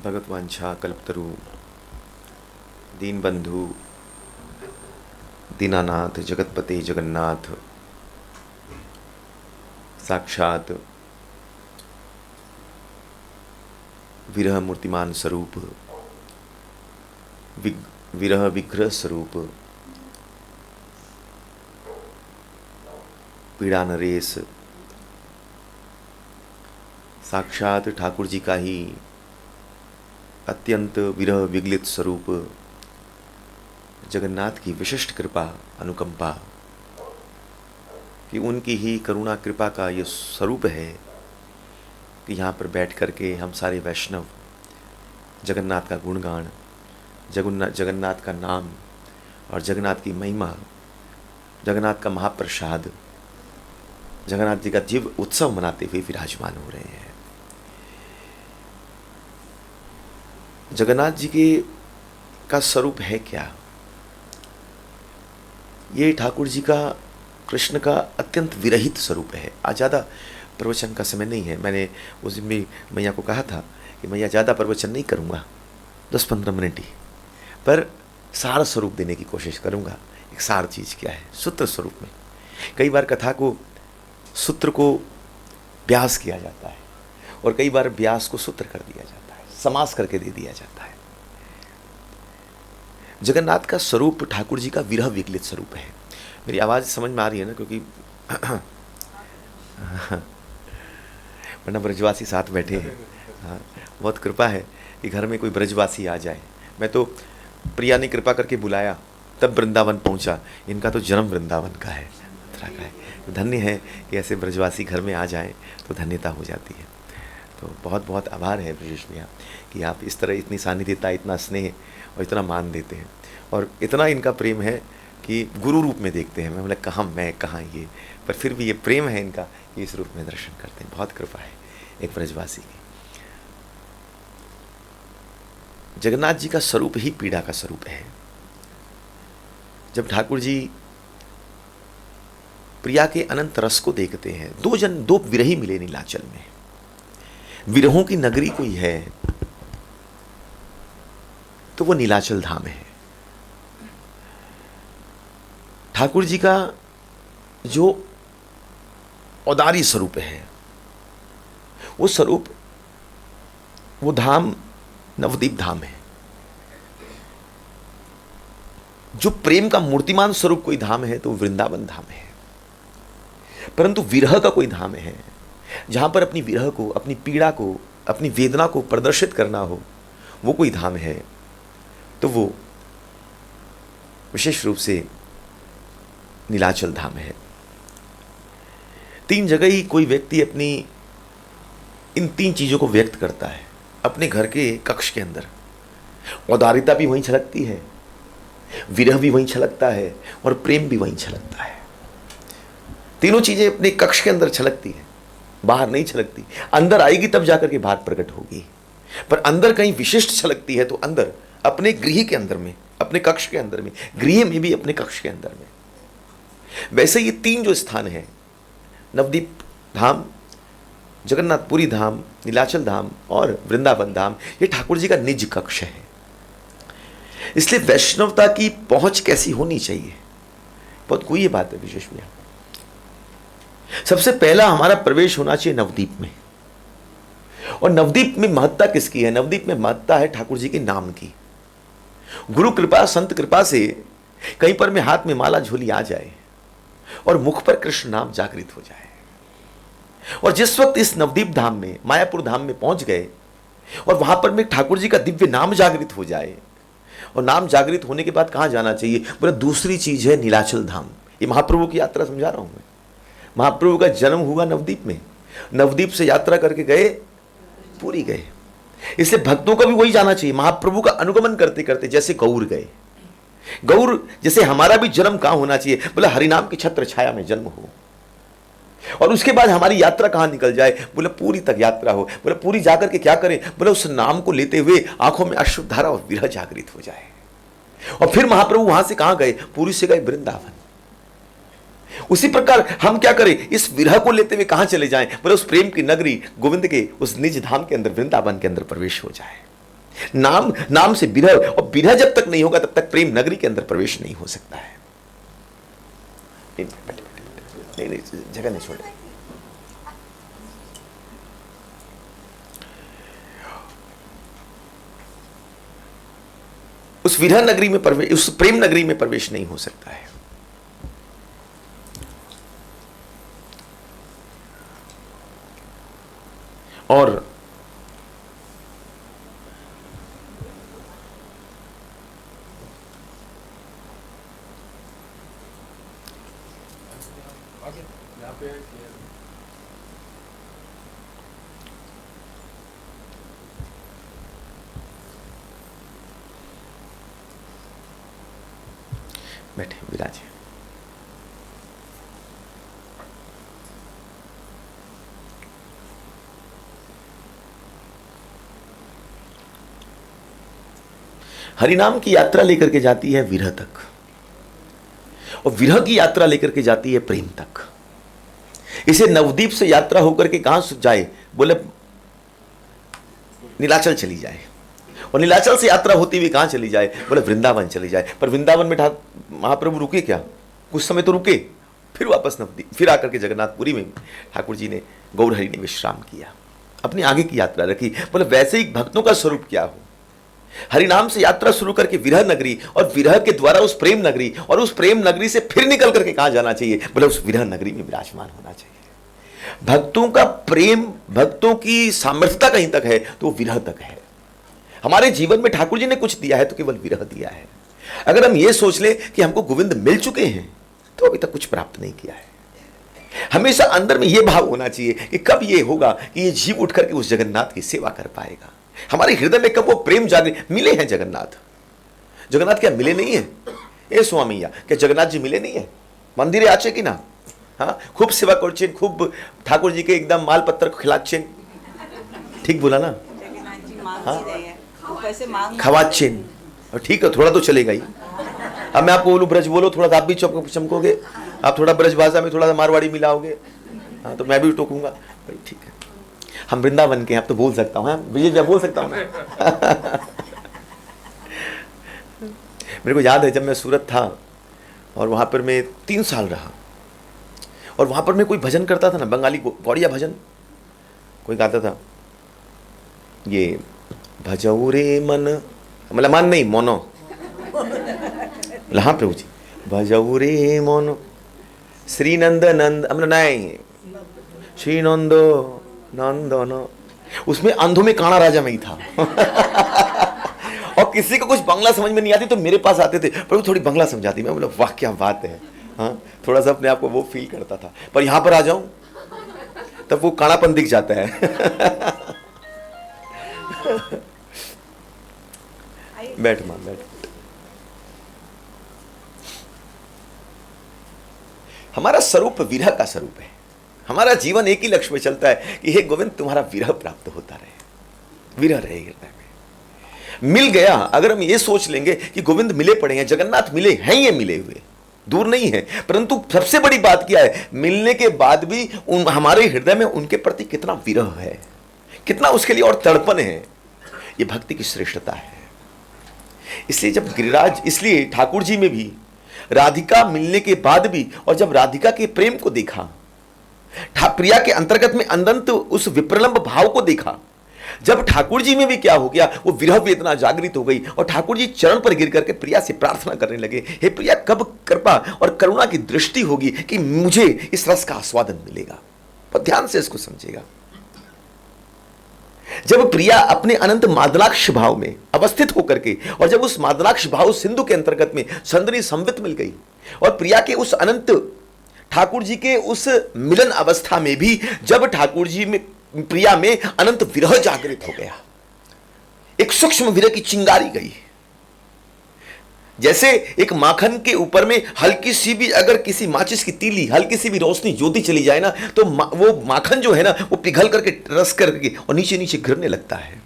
भगवत्वांछा कल्पतरु दीनबंधु दीनानाथ जगतपते जगन्नाथ साक्षात विरह मूर्तिमान स्वरूप विरह विग्रह स्वरूप पीड़ा नरेश साक्षात ठाकुर जी का ही अत्यंत विरह विगलित स्वरूप जगन्नाथ की विशिष्ट कृपा अनुकंपा कि उनकी ही करुणा कृपा का ये स्वरूप है कि यहाँ पर बैठ करके हम सारे वैष्णव जगन्नाथ का गुणगान जगन्नाथ का नाम और जगन्नाथ की महिमा जगन्नाथ का महाप्रसाद जगन्नाथ जी का जीव उत्सव मनाते हुए विराजमान हो रहे हैं। जगन्नाथ जी के का स्वरूप है क्या? ये ठाकुर जी का कृष्ण का अत्यंत विरहित स्वरूप है। आज ज़्यादा प्रवचन का समय नहीं है। मैंने उस दिन भी मैया को कहा था कि मैया ज़्यादा प्रवचन नहीं करूँगा, 10-15 मिनट ही, पर सार स्वरूप देने की कोशिश करूँगा। एक सार चीज़ क्या है? सूत्र स्वरूप में कई बार कथा को सूत्र को व्यास किया जाता है और कई बार व्यास को सूत्र कर दिया जाता है, समास करके दे दिया जाता है। जगन्नाथ का स्वरूप ठाकुर जी का विरह विगलित स्वरूप है। मेरी आवाज़ समझ में आ रही है ना? क्योंकि वरना ब्रजवासी साथ बैठे हैं। हाँ, बहुत कृपा है कि घर में कोई ब्रजवासी आ जाए। मैं तो प्रिया ने कृपा करके बुलाया तब वृंदावन पहुंचा। इनका तो जन्म वृंदावन का है, मथुरा का है। तो धन्य है कि ऐसे ब्रजवासी घर में आ जाएं तो धन्यता हो जाती है। तो बहुत बहुत आभार है ब्रजेश भैया कि आप इस तरह इतनी सानिध्यता, इतना स्नेह और इतना मान देते हैं और इतना इनका प्रेम है कि गुरु रूप में देखते हैं। मैं बोला कहाँ मैं कहाँ ये, पर फिर भी ये प्रेम है इनका कि इस रूप में दर्शन करते हैं। बहुत कृपा है एक ब्रजवासी की। जगन्नाथ जी का स्वरूप ही पीड़ा का स्वरूप है। जब ठाकुर जी प्रिया के अनंत रस को देखते हैं, दो विरही मिले नीलाचल में, विरहों की नगरी कोई है तो वो नीलाचल धाम है। ठाकुर जी का जो औदारी स्वरूप है वो स्वरूप, वो धाम नवदीप धाम है। जो प्रेम का मूर्तिमान स्वरूप कोई धाम है तो वृंदावन धाम है। परंतु विरह का कोई धाम है जहां पर अपनी विरह को, अपनी पीड़ा को, अपनी वेदना को प्रदर्शित करना हो, वो कोई धाम है तो वो विशेष रूप से नीलाचल धाम है। 3 जगह ही कोई व्यक्ति अपनी इन 3 चीजों को व्यक्त करता है। अपने घर के कक्ष के अंदर औदारिता भी वहीं छलकती है, विरह भी वहीं छलकता है और प्रेम भी वहीं छलकता है। तीनों चीजें अपने कक्ष के अंदर छलकती हैं, बाहर नहीं छलकती। अंदर आएगी तब जाकर के बाहर प्रकट होगी। पर अंदर कहीं विशिष्ट छलकती है तो अंदर, अपने गृह के अंदर में, अपने कक्ष के अंदर में, गृह में भी अपने कक्ष के अंदर में। वैसे ये 3 जो स्थान है, नवदीप धाम, जगन्नाथपुरी धाम, नीलाचल धाम और वृंदावन धाम, ये ठाकुर जी का निज कक्ष है। इसलिए वैष्णवता की पहुंच कैसी होनी चाहिए, बहुत कोई ये बात है विशेष में। सबसे पहला हमारा प्रवेश होना चाहिए नवदीप में। और नवदीप में महत्ता किसकी है? नवदीप में महत्ता है ठाकुर जी के नाम की। गुरु कृपा, संत कृपा से कहीं पर में हाथ में माला झोली आ जाए और मुख पर कृष्ण नाम जागृत हो जाए। और जिस वक्त इस नवदीप धाम में, मायापुर धाम में पहुंच गए और वहां पर में ठाकुर जी का दिव्य नाम जागृत हो जाए, और नाम जागृत होने के बाद कहां जाना चाहिए? बोले दूसरी चीज है नीलाचल धाम। ये महाप्रभु की यात्रा समझा रहा हूं मैं। महाप्रभु का जन्म हुआ नवदीप में, नवदीप से यात्रा करके गए पूरी गए। इसलिए भक्तों का भी वही जाना चाहिए, महाप्रभु का अनुगमन करते करते। जैसे गौर गए, गौर जैसे हमारा भी जन्म कहां होना चाहिए? बोले हरिनाम की छत्र छाया में जन्म हो। और उसके बाद हमारी यात्रा कहां निकल जाए? बोले पूरी तक यात्रा हो। बोले पूरी जाकर के क्या करें? बोले उस नाम को लेते हुए आंखों में अश्रुधारा और विरह जागृत हो जाए। और फिर महाप्रभु वहां से कहां गए? पूरी से गए वृंदावन। उसी प्रकार हम क्या करें? इस विरह को लेते हुए कहां चले जाएं? बोले उस प्रेम की नगरी गोविंद के उस निज धाम के अंदर, वृंदावन के अंदर प्रवेश हो जाए। नाम नाम से विरह, और विरह जब तक नहीं होगा तब तक प्रेम नगरी के अंदर प्रवेश नहीं हो सकता है। नहीं, जगह नहीं छोड़े। उस विरह नगरी में प्रवेश, उस प्रेम नगरी में प्रवेश नहीं हो सकता है। और बैठे विराजे। हरिनाम की यात्रा लेकर के जाती है विरह तक, और विरह की यात्रा लेकर के जाती है प्रेम तक। इसे नवदीप से यात्रा होकर के कहां जाए, बोले नीलाचल चली जाए, और नीलाचल से यात्रा होती हुई कहां चली जाए, बोले वृंदावन चली जाए। पर वृंदावन में महाप्रभु रुके क्या? कुछ समय तो रुके, फिर वापस नवदीप, फिर आकर के जगन्नाथपुरी में ठाकुर जी ने, गौरहरि ने विश्राम किया, अपनी आगे की यात्रा रखी। बोले वैसे ही भक्तों का स्वरूप क्या हो, हरिनाम से यात्रा शुरू करके विरह नगरी, और विरह के द्वारा उस प्रेम नगरी, और उस प्रेम नगरी से फिर निकल करके कहां जाना चाहिए, बोले उस विरह नगरी में विराजमान होना चाहिए। भक्तों का प्रेम, भक्तों की सामर्थ्यता कहीं तक है तो विरह तक है। हमारे जीवन में ठाकुर जी ने कुछ दिया है तो केवल विरह दिया है। अगर हम ये सोच लें कि हमको गोविंद मिल चुके हैं तो अभी तक कुछ प्राप्त नहीं किया है। हमेशा अंदर में यह भाव होना चाहिए कि कब यह होगा कि ये जीव उठ करके उस जगन्नाथ की सेवा कर पाएगा। हमारे हृदय में कब वो प्रेम जागृत। मिले हैं जगन्नाथ, जगन्नाथ क्या मिले नहीं है? ए स्वामीया, क्या जगन्नाथ जी मिले नहीं है? मंदिरे आचे कि ना, हाँ, खूब सेवा करछेन, खूब ठाकुर जी के एकदम माल पत्थर खिलाच्छेन, ठीक बोला ना? हाँ, खवाच्छेन, और ठीक है, थोड़ा तो चलेगा ही। अब मैं आपको बोलूं ब्रज बोलो, थोड़ा तो आप भी चमकोगे, आप थोड़ा ब्रज भाषा में थोड़ा सा मारवाड़ी मिलाओगे, हाँ, तो मैं भी टोकूंगा भाई, ठीक है। हम वृंदावन के हैं, अब तो बोल सकता हूँ, विजय मैं बोल सकता हूँ ना। मेरे को याद है जब मैं सूरत था और वहाँ पर मैं 3 साल रहा, और वहाँ पर मैं कोई भजन करता था ना, बंगाली गौड़िया भजन कोई गाता था, ये भजऊ रे मन, मतलब मन नहीं मोनो, हाँ प्रभु जी, भजऊ रे मोनो श्री नंद नंद, नहीं श्री नंद नंदन, उसमें अंधों में काना राजा में ही था। और किसी को कुछ बंगला समझ में नहीं आती तो मेरे पास आते थे, प्रभु थोड़ी बंगला समझाती। मैं बोला वाह क्या बात है, हाँ, थोड़ा सा अपने आप को वो फील करता था। पर यहां पर आ जाऊं तब वो काणापन दिख जाता है। बैठ मां बैठ। हमारा स्वरूप विरह का स्वरूप है। हमारा जीवन एक ही लक्ष्य में चलता है कि हे गोविंद तुम्हारा विरह प्राप्त होता रहे, विरह रहे हृदय में। मिल गया, अगर हम ये सोच लेंगे कि गोविंद मिले पड़े हैं, जगन्नाथ मिले हैं, ये मिले हुए दूर नहीं है, परंतु सबसे बड़ी बात क्या है, मिलने के बाद भी हमारे हृदय में उनके प्रति कितना विरह है, कितना उसके लिए और तड़पन है। ये भक्ति की श्रेष्ठता है। इसलिए जब गिरिराज, इसलिए ठाकुर जी में भी राधिका मिलने के बाद भी, और जब राधिका के प्रेम को देखा, प्रिया के अंतर्गत में अनंत उस विप्रलंब भाव को देखा, जब ठाकुर जी में भी क्या हो गया, वो विरह वेदना जागृत हो गई, और ठाकुर जी चरण पर गिर करके प्रिया से प्रार्थना करने लगे, हे प्रिया कब कृपा और करुणा की दृष्टि होगी कि मुझे इस रस का आस्वादन मिलेगा। और ध्यान से इसको समझेगा। जब प्रिया अपने अनंत मादलाक्ष भाव में अवस्थित होकर के, और जब उस मादलाक्ष भाव सिंधु के अंतर्गत में संदरी संवित मिल गई, और प्रिया के उस अनंत ठाकुर जी के उस मिलन अवस्था में भी जब ठाकुर जी में प्रिया में अनंत विरह जागृत हो गया, एक सूक्ष्म विरह की चिंगारी गई। जैसे एक माखन के ऊपर में हल्की सी भी अगर किसी माचिस की तीली, हल्की सी भी रोशनी ज्योति चली जाए ना, तो वो माखन जो है ना, वो पिघल करके रस करके और नीचे नीचे गिरने लगता है।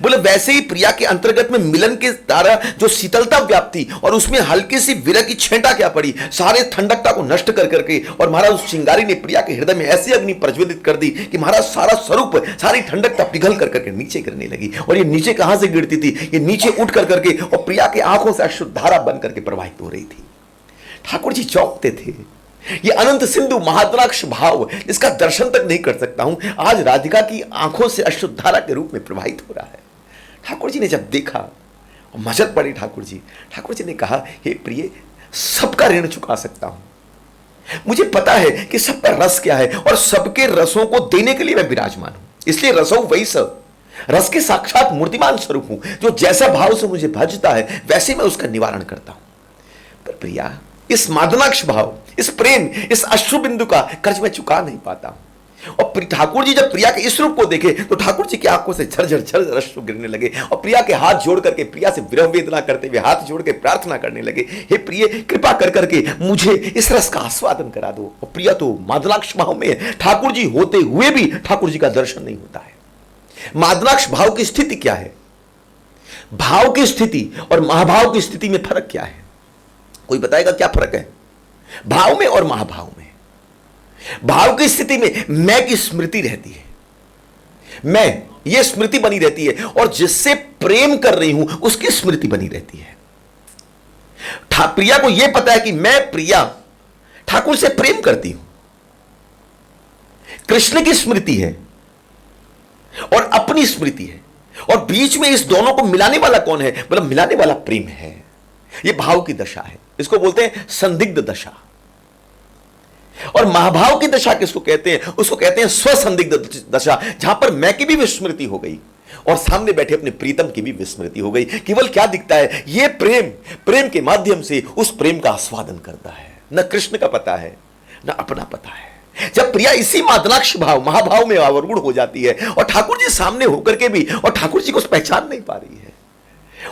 बोले वैसे ही प्रिया के अंतर्गत में मिलन के द्वारा जो शीतलता व्याप्ति और उसमें हल्की सी विरह की छेंटा क्या पड़ी, सारे ठंडकता को नष्ट कर करके, और महाराज उस चिंगारी ने प्रिया के हृदय में ऐसी अग्नि प्रज्वलित कर दी कि महाराज सारा स्वरूप, सारी ठंडकता पिघल कर करके नीचे गिरने लगी। और ये नीचे कहां से गिरती थी, ये नीचे उठ कर करके और प्रिया की आंखों से अश्रुधारा बन करके प्रवाहित हो रही थी। ठाकुर जी चौंकते थे। ये अनंत सिंधु महाद्राक्ष भाव जिसका दर्शन तक नहीं कर सकता हूं, आज राधिका की आंखों से अश्रुधारा के रूप में प्रवाहित हो रहा है। ठाकुर जी ने जब देखा और मजल पड़ी ठाकुर जी ने कहा, हे प्रिय, सबका ऋण चुका सकता हूं, मुझे पता है कि सबका रस क्या है और सबके रसों को देने के लिए मैं विराजमान हूं, इसलिए रसो वही सब, रस के साक्षात मूर्तिमान स्वरूप हूं, जो जैसा भाव से मुझे भजता है वैसे मैं उसका निवारण करता हूं। पर प्रिया, इस मादनाक्ष भाव, इस प्रेम, इस अश्रु बिंदु का कर्ज मैं चुका नहीं पाता हूं। और ठाकुर जी जब प्रिया के इस रूप को देखे तो ठाकुर जी की आंखों से झरझर झरझर अश्रु गिरने लगे और प्रिया के हाथ जोड़ करके, प्रिया से विरह वेदना करते हुए हाथ जोड़ के प्रार्थना करने लगे, हे प्रिय, कृपा कर करके मुझे इस रस का आस्वादन करा दो। और प्रिया तो मादनाक्ष भाव में है, ठाकुर जी होते हुए भी ठाकुर जी का दर्शन नहीं होता है। मादनाक्ष भाव की स्थिति क्या है, भाव की स्थिति और महाभाव की स्थिति में फर्क क्या है? कोई बताएगा क्या फर्क है भाव में और महाभाव में? भाव की स्थिति में मैं की स्मृति रहती है, मैं, यह स्मृति बनी रहती है, और जिससे प्रेम कर रही हूं उसकी स्मृति बनी रहती है। प्रिया को यह पता है कि मैं, प्रिया, ठाकुर से प्रेम करती हूं। कृष्ण की स्मृति है और अपनी स्मृति है, और बीच में इस दोनों को मिलाने वाला कौन है? मतलब मिलाने वाला प्रेम है। यह भाव की दशा है, इसको बोलते हैं संदिग्ध दशा। और महाभाव की दशा किसको कहते हैं? उसको कहते हैं स्वसंदिग्ध दशा, जहां पर मैं की भी विस्मृति हो गई और सामने बैठे अपने प्रीतम की भी विस्मृति हो गई। केवल क्या दिखता है? ये प्रेम के माध्यम से उस प्रेम का आस्वादन करता है। न कृष्ण का पता है, न अपना पता है। जब प्रिया इसी मादनाक्ष भाव, महाभाव में आवर्गुण हो जाती है और ठाकुर जी सामने होकर के भी, और ठाकुर जी को पहचान नहीं पा रही है,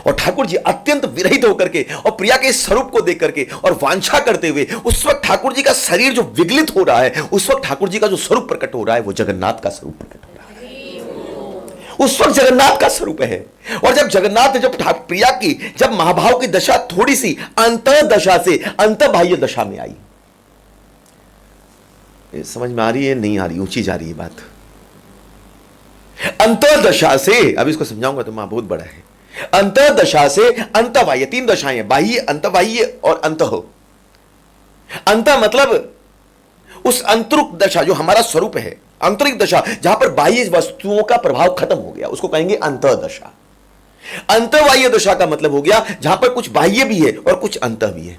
और ठाकुर जी अत्यंत विरहित होकर के और प्रिया के स्वरूप को देख करके और वांछा करते हुए, उस वक्त ठाकुर जी का शरीर जो विगलित हो रहा है, उस वक्त ठाकुर जी का जो स्वरूप प्रकट हो रहा है वो जगन्नाथ का स्वरूप प्रकट हो रहा है। उस वक्त जगन्नाथ का स्वरूप है। और जब जगन्नाथ, जब प्रिया की जब महाभाव की दशा थोड़ी सी अंतः दशा से अंतः बाह्य दशा में आई, समझ में आ रही है? नहीं आ रही, ऊंची जा रही है बात। अंतः दशा से, अब इसको समझाऊंगा तो मां बहुत बड़ा है। अंतः दशा से अंतः बाह्य, तीन दशाएं हैं, बाह्य, अंतः बाह्य और अंतः। अंतः मतलब उस अंतरिक दशा जो हमारा स्वरूप है, आंतरिक दशा जहां पर बाह्य वस्तुओं का प्रभाव खत्म हो गया, उसको कहेंगे अंतः दशा। अंतः बाह्य दशा का मतलब हो गया जहां पर कुछ बाह्य भी है और कुछ अंतः भी है।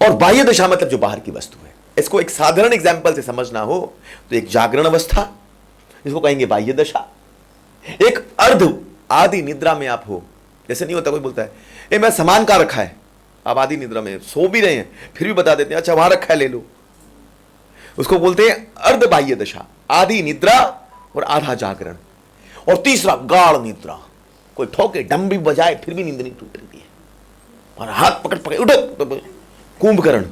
और बाह्य दशा मतलब जो बाहर की वस्तु है। इसको एक साधारण एग्जाम्पल से समझना हो तो एक जागरण अवस्था, इसको कहेंगे बाह्य दशा। एक अर्ध आदि निद्रा में आप हो, जैसे नहीं होता कोई बोलता है ए मैं सामान का रखा है, आप आदि निद्रा में सो भी रहे हैं फिर भी बता देते हैं अच्छा वहां रखा है ले लो, उसको बोलते हैं अर्ध बाह्य दशा, आदि निद्रा और आधा जागरण। और तीसरा गाढ़ निद्रा, कोई ठोके डंबी बजाए फिर भी नींद नहीं टूट रही है, और हाथ पकड़ पकड़ उठ, कुंभकर्ण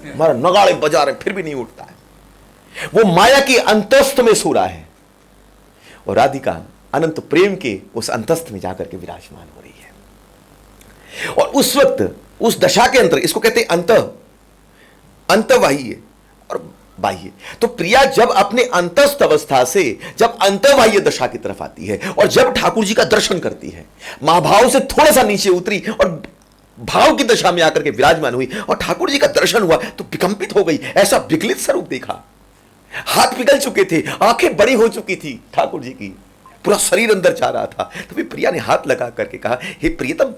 हमारा नगाड़े बजा रहे फिर भी नहीं उठता है, वो माया की अंतस्थ में सो रहा है। और राधिका अनंत प्रेम के उस अंतस्थ में जाकर के विराजमान हो रही है। और उस वक्त उस दशा के अंतर, इसको कहते हैं अंतः बाह्य और बाह्य। तो प्रिया जब अपने अंतस्थ अवस्था से जब अंतः बाह्य दशा की तरफ आती है और जब ठाकुर जी का दर्शन करती है, महाभाव से थोड़ा सा नीचे उतरी और भाव की दशा में आकर के विराजमान हुई और ठाकुर जी का दर्शन हुआ तो विकंपित हो गई। ऐसा विकलित स्वरूप देखा, हाथ पिघल चुके थे, आंखें बड़ी हो चुकी थी ठाकुर जी की, पूरा शरीर अंदर जा रहा था। तभी प्रिया ने हाथ लगा करके कहा हे प्रियतम,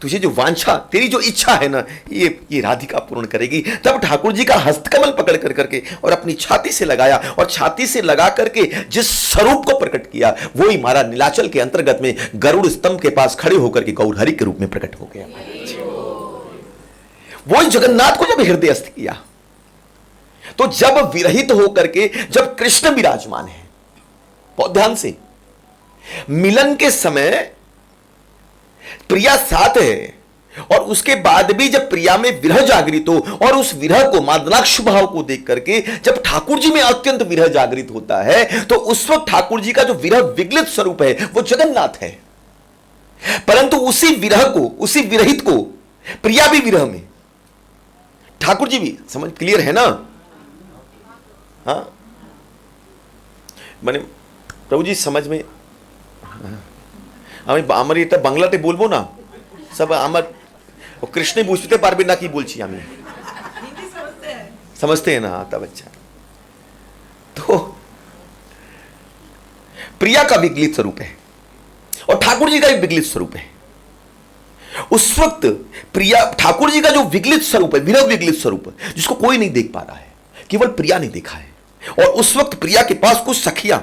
तुझे जो वांछा, तेरी जो इच्छा है ना, ये राधिका पूर्ण करेगी। तब ठाकुर जी का हस्तकमल पकड़ कर करके और अपनी छाती से लगाया और छाती से लगा करके जिस स्वरूप को प्रकट किया वही हमारा नीलाचल के अंतर्गत में गरुड़ स्तंभ के पास खड़े होकर के गौरहरि के रूप में प्रकट हो गया। वही जगन्नाथ को जब हृदयस्थ किया तो जब विरहित होकर के जब कृष्ण विराजमान है, बहुत ध्यान से, मिलन के समय प्रिया साथ है और उसके बाद भी जब प्रिया में विरह जागृत हो और उस विरह को मादलाक्ष भाव को देख करके जब ठाकुर जी में अत्यंत विरह जागृत होता है तो उस वक्त ठाकुर जी का जो विरह विगलित स्वरूप है वो जगन्नाथ है। परंतु उसी विरह को, उसी विरहित को प्रिया भी विरह में, ठाकुर जी भी, समझ क्लियर है ना? हाँ মানে प्रभु जी समझ में আমার এটা বাংলাতে বলবো না सब আমার कृष्ण বুঝতে পারবে না কি বলছি আমি, समझते हैं ना? आता बच्चा तो प्रिया का विगलित स्वरूप है और ठाकुर जी का भी विगलित स्वरूप है। उस वक्त प्रिया, ठाकुर जी का जो विगलित स्वरूप है, विरह विगलित स्वरूप, जिसको कोई नहीं देख पा रहा है, केवल प्रिया ने देखा है। और उस वक्त प्रिया के पास कुछ सखियां,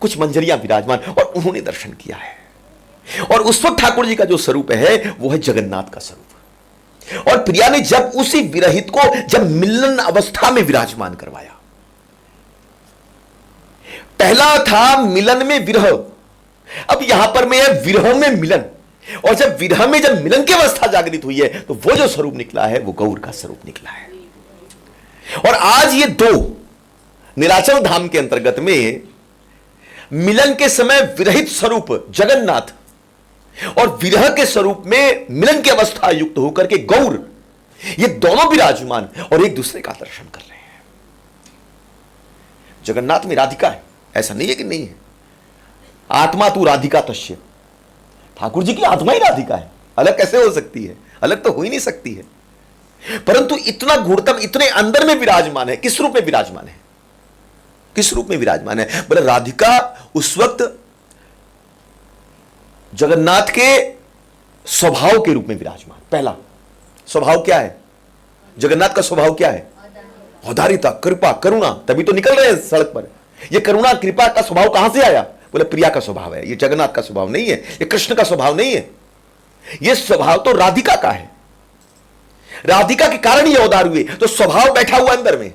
कुछ मंजरियां विराजमान, और उन्होंने दर्शन किया है। और उस वक्त ठाकुर जी का जो स्वरूप है वो है जगन्नाथ का स्वरूप। और प्रिया ने जब उसी विरहित को जब मिलन अवस्था में विराजमान करवाया, पहला था मिलन में विरह, अब यहां पर में है विरह में मिलन। और जब विरह में जब मिलन की अवस्था जागृत हुई है तो वो जो स्वरूप निकला है वो गौर का स्वरूप निकला है। और आज ये दो नीलाचल धाम के अंतर्गत में मिलन के समय विरहित स्वरूप जगन्नाथ और विरह के स्वरूप में मिलन की अवस्था युक्त होकर के गौर, ये दोनों विराजमान और एक दूसरे का दर्शन कर रहे हैं। जगन्नाथ में राधिका है, ऐसा नहीं है कि नहीं है। आत्मा तू राधिका तस्य, ठाकुर जी की आत्मा ही राधिका है, अलग कैसे हो सकती है? अलग तो हो ही नहीं सकती है। परंतु इतना गूढ़तम, इतने अंदर में विराजमान है। किस रूप में विराजमान है? किस रूप में विराजमान है? बोले राधिका उस वक्त जगन्नाथ के स्वभाव के रूप में विराजमान। पहला स्वभाव क्या है? जगन्नाथ का स्वभाव क्या है? औदार्यता, कृपा, करुणा, तभी तो निकल रहे हैं सड़क पर। यह करुणा कृपा का स्वभाव कहां से आया? बोले प्रिया का स्वभाव है। यह जगन्नाथ का स्वभाव नहीं है, यह कृष्ण का स्वभाव नहीं है, यह स्वभाव तो राधिका का है। राधिका के कारण ये औदार हुए। तो स्वभाव बैठा हुआ अंदर में,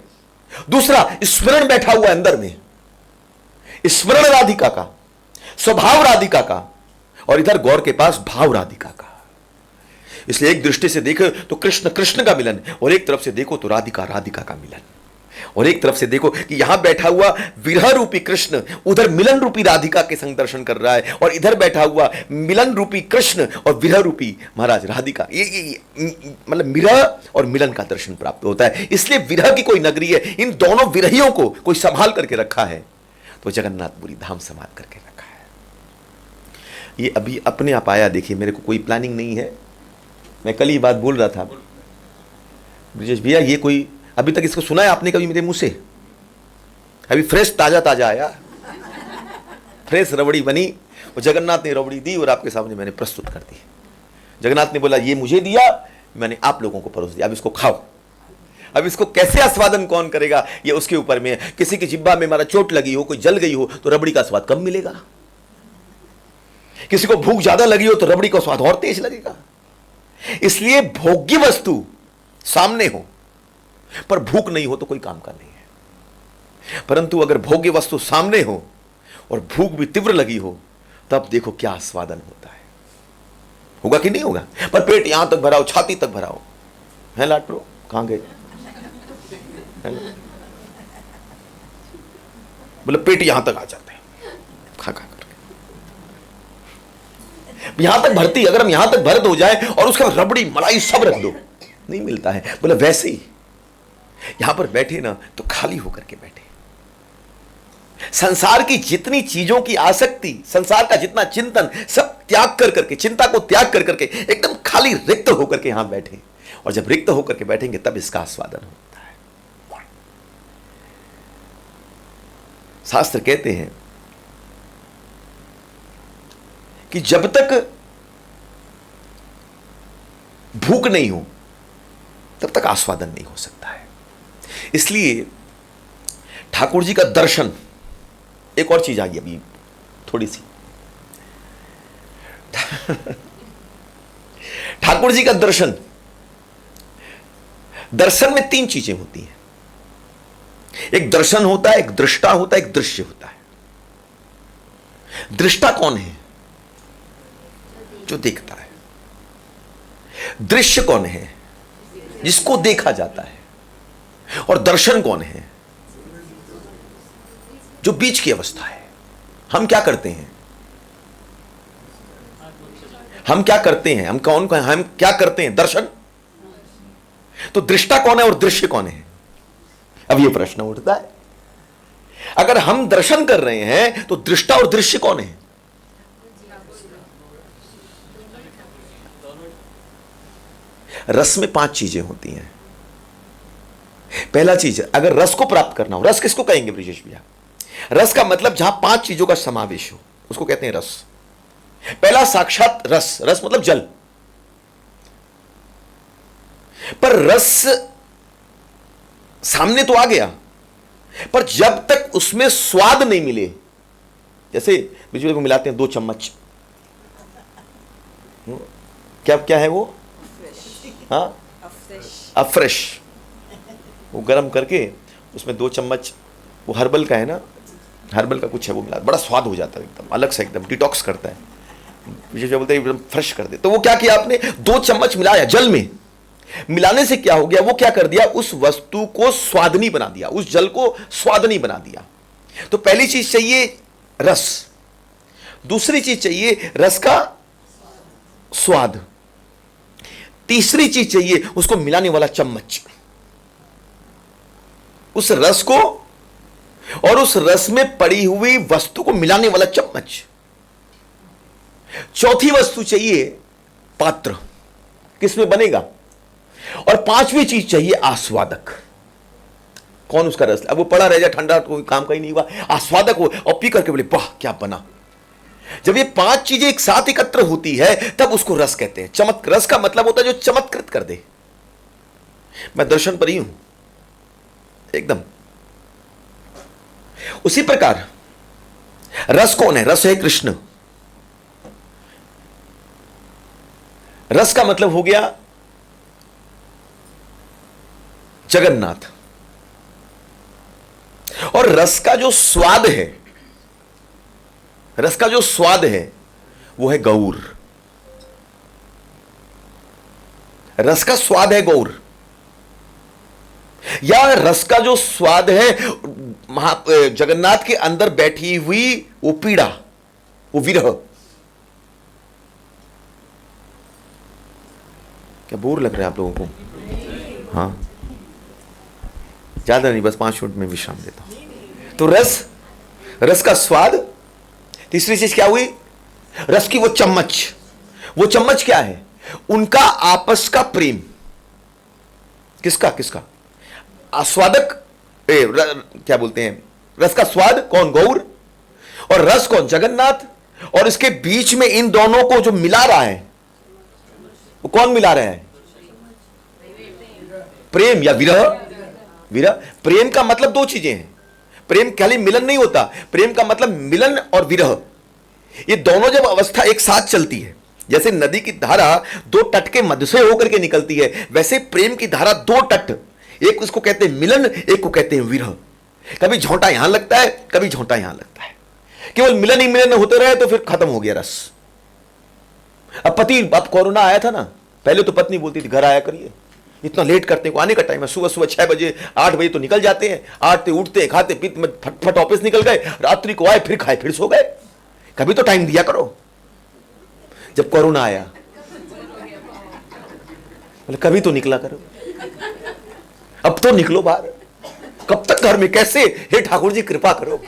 दूसरा स्मरण बैठा हुआ अंदर में, स्मरण राधिका का, स्वभाव राधिका का, और इधर गौर के पास भाव राधिका का। इसलिए एक दृष्टि से देखो तो कृष्ण कृष्ण का मिलन, और एक तरफ से देखो तो राधिका राधिका का मिलन। और एक तरफ से देखो कि यहां बैठा हुआ विरह रूपी कृष्ण उधर मिलन रूपी राधिका के संग दर्शन कर रहा है, और इधर बैठा हुआ मिलन रूपी कृष्ण और विरह रूपी महाराज राधिका। ये मतलब विरह और मिलन का दर्शन प्राप्त होता है। इसलिए विरह की कोई नगरी है, इन दोनों विरहियों को कोई संभाल करके रखा है, तो जगन्नाथपुरी धाम संभाल करके रखा है। ये अभी अपने आप आया। देखिए, मेरे को कोई प्लानिंग नहीं है, मैं कल ही बात बोल रहा था ब्रिजेश भैया, ये कोई अभी तक इसको सुना है आपने कभी मेरे मुंह से? अभी फ्रेश ताजा ताजा आया, फ्रेश रबड़ी बनी, और जगन्नाथ ने रबड़ी दी और आपके सामने मैंने प्रस्तुत कर दी। जगन्नाथ ने बोला ये मुझे दिया, मैंने आप लोगों को परोस दिया, अब इसको खाओ। अब इसको कैसे आस्वादन कौन करेगा ये उसके ऊपर में है। किसी की जिब्बा में मारा चोट लगी हो, कोई जल गई हो, तो रबड़ी का स्वाद कम मिलेगा। किसी को भूख ज्यादा लगी हो तो रबड़ी का स्वाद और तेज लगेगा। इसलिए भोग्य वस्तु सामने हो पर भूख नहीं हो तो कोई काम का नहीं है। परंतु अगर भोग्य वस्तु सामने हो और भूख भी तीव्र लगी हो, तब देखो क्या आस्वादन होता है। होगा कि नहीं होगा? पर पेट यहां तक भराओ, छाती तक भराओ है। लाट प्रो कहां गए? बोले पेट यहां तक आ जाते हैं खा खा करके, यहां तक भरती। अगर हम यहां तक भरत हो जाए और उसके बाद रबड़ी मलाई सब रख दो, नहीं मिलता है। बोले वैसे ही यहां पर बैठे ना तो खाली होकर के बैठे। संसार की जितनी चीजों की आसक्ति, संसार का जितना चिंतन, सब त्याग कर करके, चिंता को त्याग कर करके एकदम खाली रिक्त होकर के यहां बैठे। और जब रिक्त होकर के बैठेंगे तब इसका आस्वादन होता है। शास्त्र कहते हैं कि जब तक भूख नहीं हो तब तक आस्वादन नहीं हो सकता है। इसलिए ठाकुर जी का दर्शन, एक और चीज आई अभी थोड़ी सी, ठाकुर जी का दर्शन, दर्शन में तीन चीजें होती हैं। एक दर्शन होता है, एक दृष्टा होता है, एक दृश्य होता है। दृष्टा कौन है? जो देखता है। दृश्य कौन है? जिसको देखा जाता है। और दर्शन कौन है? जो बीच की अवस्था है। हम क्या करते हैं? हम क्या करते हैं? हम क्या करते हैं? दर्शन। तो दृष्टा कौन है और दृश्य कौन है? अब यह प्रश्न उठता है, अगर हम दर्शन कर रहे हैं तो दृष्टा और दृश्य कौन है? रस में 5 चीजें होती हैं। पहला चीज, अगर रस को प्राप्त करना हो, रस किसको कहेंगे ब्रिजेश भैया? रस का मतलब जहां 5 चीजों का समावेश हो उसको कहते हैं रस। पहला साक्षात रस, रस मतलब जल। पर रस सामने तो आ गया, पर जब तक उसमें स्वाद नहीं मिले, जैसे बिजली को मिलाते हैं 2 चम्मच, क्या क्या है वो? हाँ, अफ्रेश। वो गरम करके उसमें 2 चम्मच वो हर्बल का है ना, हर्बल का कुछ है वो मिला, बड़ा स्वाद हो जाता है, एकदम अलग से, एकदम डिटॉक्स करता है, विशेष बोलते हैं एकदम फ्रेश कर दे। तो वो क्या किया आपने? 2 चम्मच मिलाया जल में। मिलाने से क्या हो गया? वो क्या कर दिया? उस वस्तु को स्वादनी बना दिया, उस जल को स्वादनी बना दिया। तो पहली चीज चाहिए रस, दूसरी चीज चाहिए रस का स्वाद, तीसरी चीज चाहिए उसको मिलाने वाला चम्मच, उस रस को और उस रस में पड़ी हुई वस्तु को मिलाने वाला चम्मच। चौथी वस्तु चाहिए पात्र, किसमें बनेगा? और 5वीं चीज चाहिए आस्वादक। कौन उसका रस? अब वो पड़ा रह जाए ठंडा, कोई काम का ही नहीं हुआ, आस्वादक हो और पी करके बोले वाह क्या बना। जब ये 5 चीजें एक साथ एकत्र होती है तब उसको रस कहते हैं। चमक, रस का मतलब होता है जो चमत्कृत कर दे। मैं दर्शन पर ही हूं एकदम। उसी प्रकार रस कौन है? रस है कृष्ण। रस का मतलब हो गया जगन्नाथ। और रस का जो स्वाद है, रस का जो स्वाद है वो है गौर। रस का स्वाद है गौर, या रस का जो स्वाद है जगन्नाथ के अंदर बैठी हुई वो पीड़ा, वो विरह। क्या बोर लग रहा है आप लोगों को? हाँ, ज्यादा नहीं, बस 5 मिनट में विश्राम देता हूं। तो रस, रस का स्वाद। तीसरी चीज क्या हुई? रस की वो चम्मच। वो चम्मच क्या है? उनका आपस का प्रेम। किसका किसका? आस्वादक, क्या बोलते हैं, रस का स्वाद कौन? गौर। और रस कौन? जगन्नाथ। और इसके बीच में इन दोनों को जो मिला रहा है वो कौन मिला रहा है? प्रेम या विरह? विरह। प्रेम का मतलब 2 चीजें हैं। प्रेम खाली मिलन नहीं होता, प्रेम का मतलब मिलन और विरह, ये दोनों जब अवस्था एक साथ चलती है, जैसे नदी की धारा 2 तट के मध्य से होकर के निकलती है, वैसे प्रेम की धारा 2 तट, एक उसको कहते हैं मिलन, एक को कहते हैं विरह। कभी झोंटा यहां लगता है, कभी झोंटा यहां लगता है। केवल मिलन ही मिलन होते रहे तो फिर खत्म हो गया रस। अब कोरोना आया था ना, पहले तो पत्नी बोलती थी घर आया करिए, इतना लेट करते को आने का टाइम है, सुबह सुबह 6 बजे 8 बजे तो निकल जाते हैं, 8 उठते खाते पीते में फटफट ऑफिस निकल गए, रात्रि को आए फिर खाए फिर सो गए। कभी तो टाइम दिया करो। जब कोरोना आया बोले कभी तो निकला करो, अब तो निकलो बाहर। कब तक घर में? कैसे? हे ठाकुर जी कृपा करो,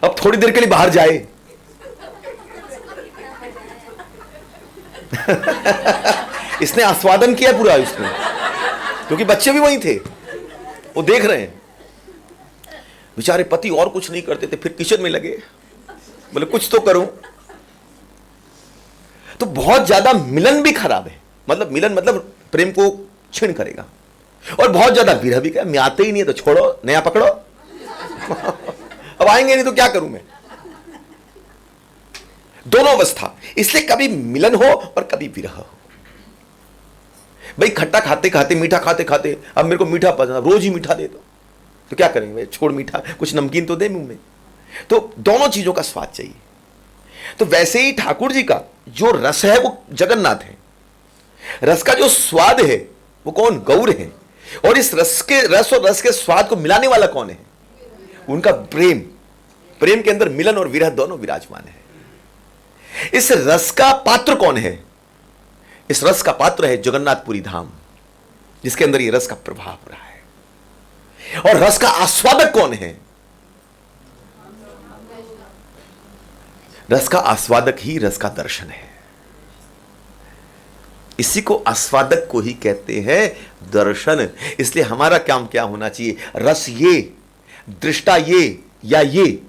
अब थोड़ी देर के लिए बाहर जाए। इसने आस्वादन किया पूरा इसने, क्योंकि बच्चे भी वहीं थे, वो देख रहे हैं। बेचारे पति और कुछ नहीं करते थे, फिर किचन में लगे, बोले कुछ तो करूं। तो बहुत ज्यादा मिलन भी खराब है, मतलब मिलन मतलब प्रेम को छीन करेगा, और बहुत ज्यादा विरह भी। क्या मैं आते ही नहीं है तो छोड़ो, नया पकड़ो। अब आएंगे नहीं तो क्या करूं मैं? दोनों अवस्था, इसलिए कभी मिलन हो और कभी विरह हो। भाई खट्टा खाते खाते, मीठा खाते खाते, अब मेरे को मीठा पसंद, रोज ही मीठा दे दो, तो क्या करेंगे भाई? छोड़ मीठा, कुछ नमकीन तो दे मुंह में। तो दोनों चीजों का स्वाद चाहिए। तो वैसे ही ठाकुर जी का जो रस है वो जगन्नाथ है, रस का जो स्वाद है वो कौन? गौर है। और इस रस और रस के स्वाद को मिलाने वाला कौन है? उनका प्रेम। प्रेम के अंदर मिलन और विरह दोनों विराजमान है। इस रस का पात्र कौन है? इस रस का पात्र है जगन्नाथपुरी धाम, जिसके अंदर ये रस का प्रभाव हो रहा है। और रस का आस्वादक कौन है? रस का आस्वादक ही रस का दर्शन है। इसी को आस्वादक को ही कहते हैं दर्शन। इसलिए हमारा काम क्या होना चाहिए? रस ये, दृष्टा ये, या ये,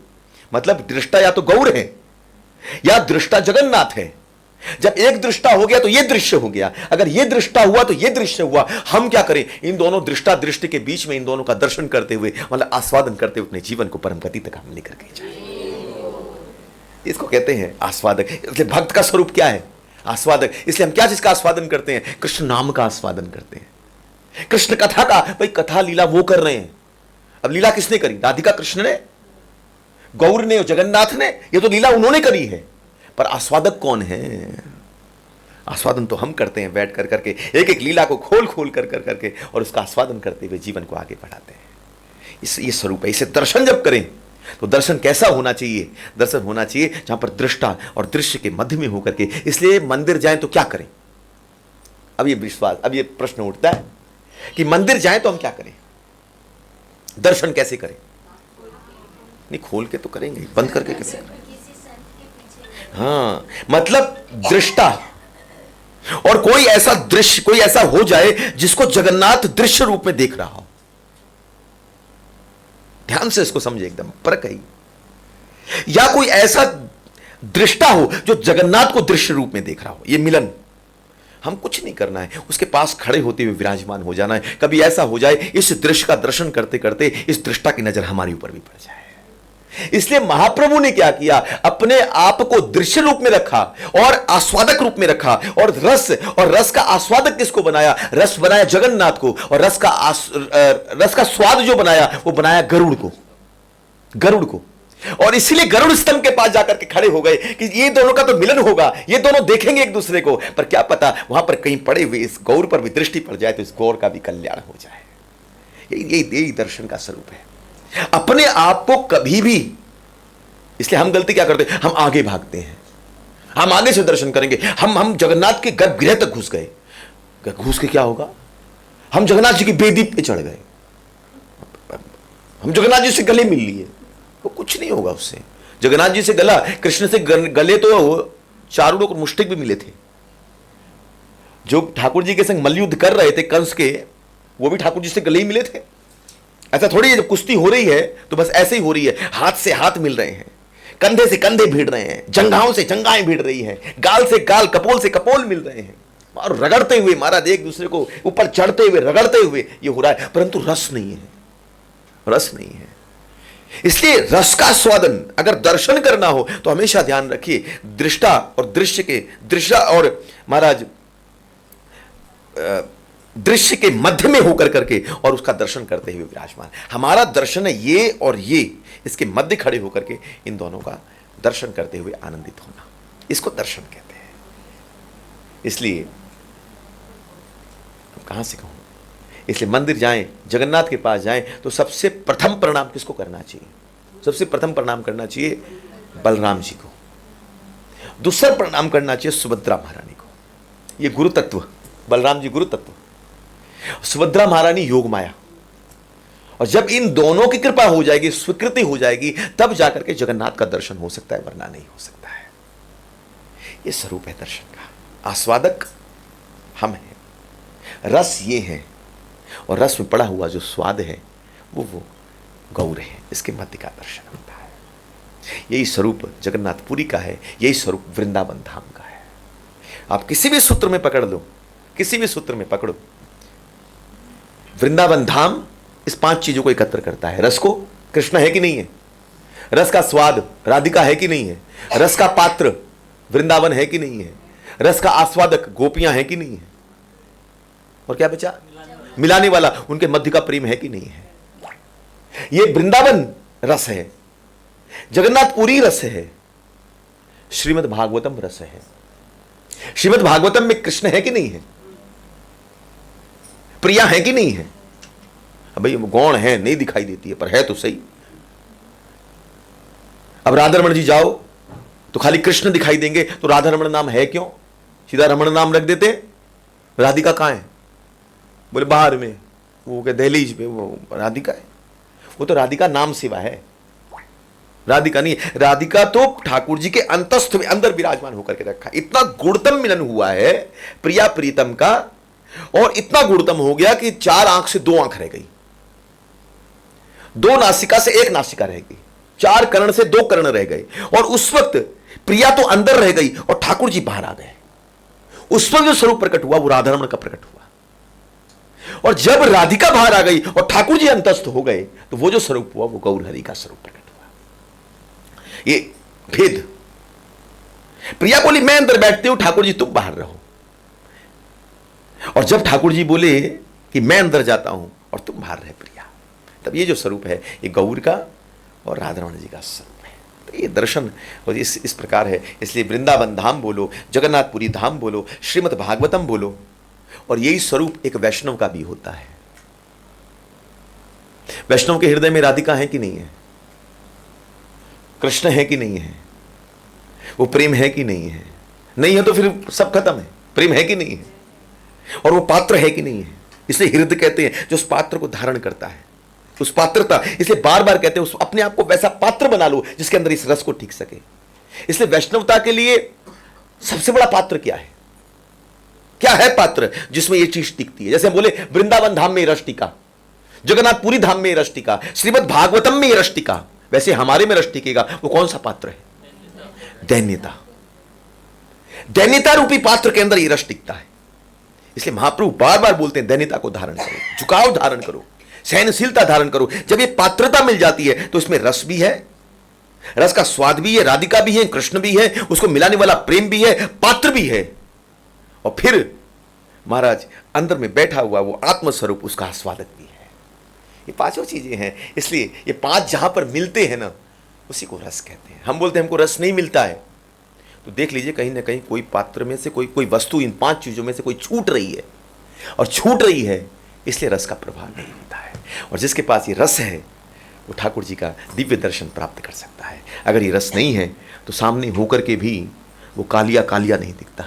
मतलब दृष्टा या तो गौर है या दृष्टा जगन्नाथ है। जब एक दृष्टा हो गया तो यह दृश्य हो गया, अगर यह दृष्टा हुआ तो यह दृश्य हुआ। हम क्या करें? इन दोनों दृष्टा दृष्टि के बीच में इन दोनों का दर्शन करते हुए, मतलब आस्वादन करते हुए अपने जीवन को परम गति तक हम लेकर के जाए। इसको कहते हैं आस्वादक। इसलिए भक्त का स्वरूप क्या है? आस्वादक। इसलिए हम क्या चीज का आस्वादन करते हैं? कृष्ण नाम का आस्वादन करते हैं, कृष्ण कथा का। भाई कथा लीला वो कर रहे हैं, अब लीला किसने करी? राधिका कृष्ण ने, गौर ने, जगन्नाथ ने, ये तो लीला उन्होंने करी है। पर आस्वादक कौन है? आस्वादन तो हम करते हैं बैठ कर करके, एक एक लीला को खोल खोल कर कर करके, और उसका आस्वादन करते हुए जीवन को आगे बढ़ाते हैं। ये स्वरूप है। इसे दर्शन जब करें तो दर्शन कैसा होना चाहिए? दर्शन होना चाहिए जहां पर दृष्टा और दृश्य के मध्य में होकर के। इसलिए मंदिर जाएं तो क्या करें? अब ये विश्वास, अब ये प्रश्न उठता है कि मंदिर जाएं तो हम क्या करें, दर्शन कैसे करें? नहीं, खोल के तो करेंगे, बंद करके कैसे करें? हाँ, मतलब दृष्टा और कोई ऐसा दृश्य, कोई ऐसा हो जाए जिसको जगन्नाथ दृश्य रूप में देख रहा हो। ध्यान से इसको समझे, एकदम परख है। या कोई ऐसा दृष्टा हो जो जगन्नाथ को दृश्य रूप में देख रहा हो। ये मिलन, हम कुछ नहीं करना है, उसके पास खड़े होते हुए विराजमान हो जाना है। कभी ऐसा हो जाए इस दृश्य का दर्शन करते करते इस दृष्टा की नजर हमारे ऊपर भी पड़ जाए। इसलिए महाप्रभु ने क्या किया? अपने आप को दृश्य रूप में रखा और आस्वादक रूप में रखा। और रस का आस्वादक किसको बनाया? रस बनाया जगन्नाथ को। और रस का स्वाद जो बनाया वो बनाया गरुड़ को। और इसीलिए गरुड़ स्तंभ के पास जाकर के खड़े हो गए कि ये दोनों का तो मिलन होगा, ये दोनों देखेंगे एक दूसरे को। पर क्या पता वहां पर कहीं पड़े हुए इस गौर पर भी दृष्टि पड़ जाए तो इस गौर का भी कल्याण हो जाए। यही दर्शन का स्वरूप है। अपने आप को कभी भी, इसलिए हम गलती क्या करते हैं? हम आगे भागते हैं, हम आगे से दर्शन करेंगे। हम जगन्नाथ के गर्भगृह तक घुस गए। घुस के क्या होगा? हम जगन्नाथ जी की बेदी पे चढ़ गए, हम जगन्नाथ जी से गले मिल लिए, तो कुछ नहीं होगा उससे। जगन्नाथ जी से गला, कृष्ण से गले तो चारों को मुष्टिक भी मिले थे। जो ठाकुर जी के संग मल्लयुद्ध कर रहे थे कंस के, वो भी ठाकुर जी से गले ही मिले थे। ऐसा थोड़ी है जब कुश्ती हो रही है तो बस ऐसे ही हो रही है, हाथ से हाथ मिल रहे हैं, कंधे से कंधे भिड़ रहे हैं, जंघाओं से जंघाएं भिड़ रही हैं, गाल से गाल, कपोल से कपोल मिल रहे हैं, और रगड़ते हुए महाराज एक दूसरे को ऊपर चढ़ते हुए रगड़ते हुए ये हो रहा है। परंतु रस नहीं है, रस नहीं है। इसलिए रस का स्वादन अगर दर्शन करना हो तो हमेशा ध्यान रखिए दृष्टा और दृश्य और महाराज दृश्य के मध्य में होकर करके और उसका दर्शन करते हुए विराजमान। हमारा दर्शन है ये और ये, इसके मध्य खड़े होकर के इन दोनों का दर्शन करते हुए आनंदित होना, इसको दर्शन कहते हैं। इसलिए कहां से कहूं, इसलिए मंदिर जाएं, जगन्नाथ के पास जाएं तो सबसे प्रथम प्रणाम किसको करना चाहिए? सबसे प्रथम प्रणाम करना चाहिए बलराम जी को। दूसरा प्रणाम करना चाहिए सुभद्रा महारानी को। ये गुरु तत्व, बलराम जी गुरु तत्व, सुभद्रा महारानी योग माया। और जब इन दोनों की कृपा हो जाएगी, स्वीकृति हो जाएगी, तब जाकर के जगन्नाथ का दर्शन हो सकता है, वरना नहीं हो सकता है। ये स्वरूप है दर्शन का। आस्वादक हम हैं, रस ये है, और रस में पड़ा हुआ जो स्वाद है वो गौर है। इसके मध्य का दर्शन होता है। यही स्वरूप जगन्नाथपुरी का है, यही स्वरूप वृंदावन धाम का है। आप किसी भी सूत्र में पकड़ लो, किसी भी सूत्र में पकड़ो, वृंदावन धाम इस 5 चीजों को एकत्र करता है। रस को कृष्ण है कि नहीं है, रस का स्वाद राधिका है कि नहीं है, रस का पात्र वृंदावन है कि नहीं है, रस का आस्वादक गोपियां है कि नहीं है, और क्या बचा? मिलाने वाला, उनके मध्य का प्रेम है कि नहीं है। ये वृंदावन रस है, जगन्नाथपुरी रस है, श्रीमद् भागवतम रस है। श्रीमद् भागवतम में कृष्ण है कि नहीं है, प्रिया है कि नहीं है? अब भाई गौण है, नहीं दिखाई देती है, पर है तो सही। अब राधा रमण जी जाओ तो खाली कृष्ण दिखाई देंगे, तो राधा रमण नाम है क्यों? सीधा रमण नाम रख देते। राधिका कहां है? बोले बाहर में, वो क्या दहलीज पे वो राधिका है? वो तो राधिका नाम सेवा है, राधिका नहीं। राधिका तो ठाकुर जी के अंतस्थ में अंदर विराजमान होकर के रखा। इतना गुणतम मिलन हुआ है प्रिया प्रीतम का, और इतना गुणतम हो गया कि 4 आंख से 2 आंख रह गई, 2 नासिका से 1 नासिका रह गई, 4 कर्ण से 2 कर्ण रह गए। और उस वक्त प्रिया तो अंदर रह गई और ठाकुर जी बाहर आ गए। उस वक्त जो स्वरूप प्रकट हुआ वो राधा रमण का प्रकट हुआ। और जब राधिका बाहर आ गई और ठाकुर जी अंतस्थ हो गए, तो वो जो स्वरूप हुआ वो गौर हरि का स्वरूप प्रकट हुआ। ये भेद। प्रिया बोली मैं अंदर बैठती हूं, ठाकुर जी तुम बाहर रहो। और जब ठाकुर जी बोले कि मैं अंदर जाता हूं और तुम बाहर रहे प्रिया, तब ये जो स्वरूप है ये गौर का और राधा रमण जी का स्वरूप है। तो ये दर्शन और इस प्रकार है। इसलिए वृंदावन धाम बोलो, जगन्नाथपुरी धाम बोलो, श्रीमद् भागवतम बोलो, और यही स्वरूप एक वैष्णव का भी होता है। वैष्णव के हृदय में राधिका है कि नहीं है? कृष्ण है कि नहीं है? वो प्रेम है कि नहीं है? नहीं है तो फिर सब खत्म है। प्रेम है कि नहीं है? और वो पात्र है कि नहीं है? इसलिए हृदय कहते हैं जो उस पात्र को धारण करता है, उस पात्रता। इसलिए बार बार कहते हैं उस अपने आप को वैसा पात्र बना लो जिसके अंदर इस रस को टिक सके। इसलिए वैष्णवता के लिए सबसे बड़ा पात्र क्या है? क्या है पात्र जिसमें ये चीज टिकती है? जैसे बोले वृंदावन धाम में रस टिका, जगन्नाथपुरी धाम में रस टिका, श्रीमद् भागवतम में रस टिका, वैसे हमारे में रस टिकेगा। वो कौन सा पात्र है? दैन्यता। दैन्यता रूपी पात्र के अंदर ये रस टिकता है। इसलिए महाप्रभु बार बार बोलते हैं दैन्यता को धारण करो, झुकाव धारण करो, सहनशीलता धारण करो। जब ये पात्रता मिल जाती है तो इसमें रस भी है, रस का स्वाद भी है, राधिका भी है, कृष्ण भी है, उसको मिलाने वाला प्रेम भी है, पात्र भी है। और फिर महाराज अंदर में बैठा हुआ वो आत्मस्वरूप, उसका आस्वादक भी है। ये 5 चीजें हैं। इसलिए ये 5 जहां पर मिलते हैं ना, उसी को रस कहते हैं। हम बोलते हैं हमको रस नहीं मिलता है, तो देख लीजिए कहीं ना कहीं कोई पात्र में से कोई वस्तु इन 5 चीजों में से कोई छूट रही है, और छूट रही है इसलिए रस का प्रभाव नहीं होता है। और जिसके पास ये रस है वो ठाकुर जी का दिव्य दर्शन प्राप्त कर सकता है। अगर ये रस नहीं है तो सामने होकर के भी वो कालिया कालिया नहीं दिखता,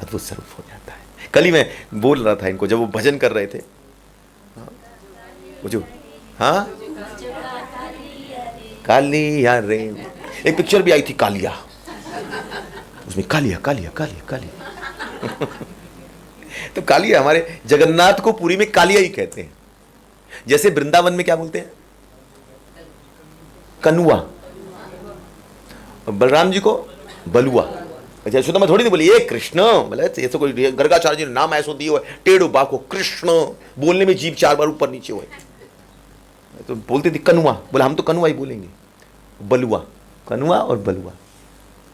अद्भुत स्वरूप हो जाता है। कल ही मैं बोल रहा था इनको जब वो भजन कर रहे थे, वो जो हाँ कालिया रे, एक पिक्चर भी आई थी कालिया, उसमें कालिया कालिया कालिया कालिया तो कालिया हमारे जगन्नाथ को पूरी में कालिया ही कहते हैं। जैसे वृंदावन में क्या बोलते हैं? कनुआ। बलराम जी को बलुआ। अच्छा यशोदा थोड़ी नहीं बोली ये कृष्ण, बोले ऐसे कोई गर्गाचार्य जी ने नाम ऐसा दिया है टेढ़ो बाको कृष्ण, बोलने में जीभ 4 बार ऊपर नीचे हुए, तो बोलते थे कनुआ। बोला हम तो कनुआ ही बोलेंगे, बलुआ, कनुआ और बलुआ।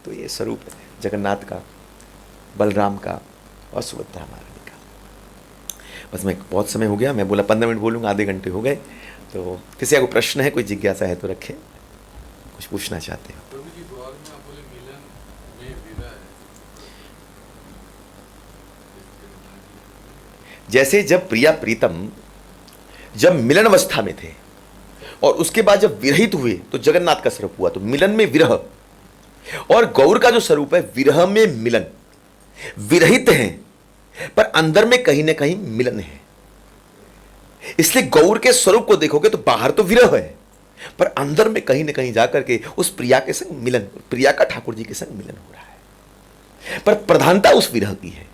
तो ये स्वरूप है जगन्नाथ का, बलराम का और सुभद्रा महारानी का। बस मैं बहुत समय हो गया, मैं बोला 15 मिनट बोलूँगा, आधे घंटे हो गए। तो किसी का कोई प्रश्न है, कोई जिज्ञासा है तो रखें, कुछ पूछना चाहते हो? जैसे जब प्रिया प्रीतम जब मिलन अवस्था में थे और उसके बाद जब विरहित हुए तो जगन्नाथ का स्वरूप हुआ। तो मिलन में विरह, और गौर का जो स्वरूप है विरह में मिलन। विरहित हैं पर अंदर में कहीं ना कहीं मिलन है। इसलिए गौर के स्वरूप को देखोगे तो बाहर तो विरह है, पर अंदर में कहीं ना कहीं जाकर के उस प्रिया के संग मिलन, प्रिया का ठाकुर जी के संग मिलन हो रहा है, पर प्रधानता उस विरह की है।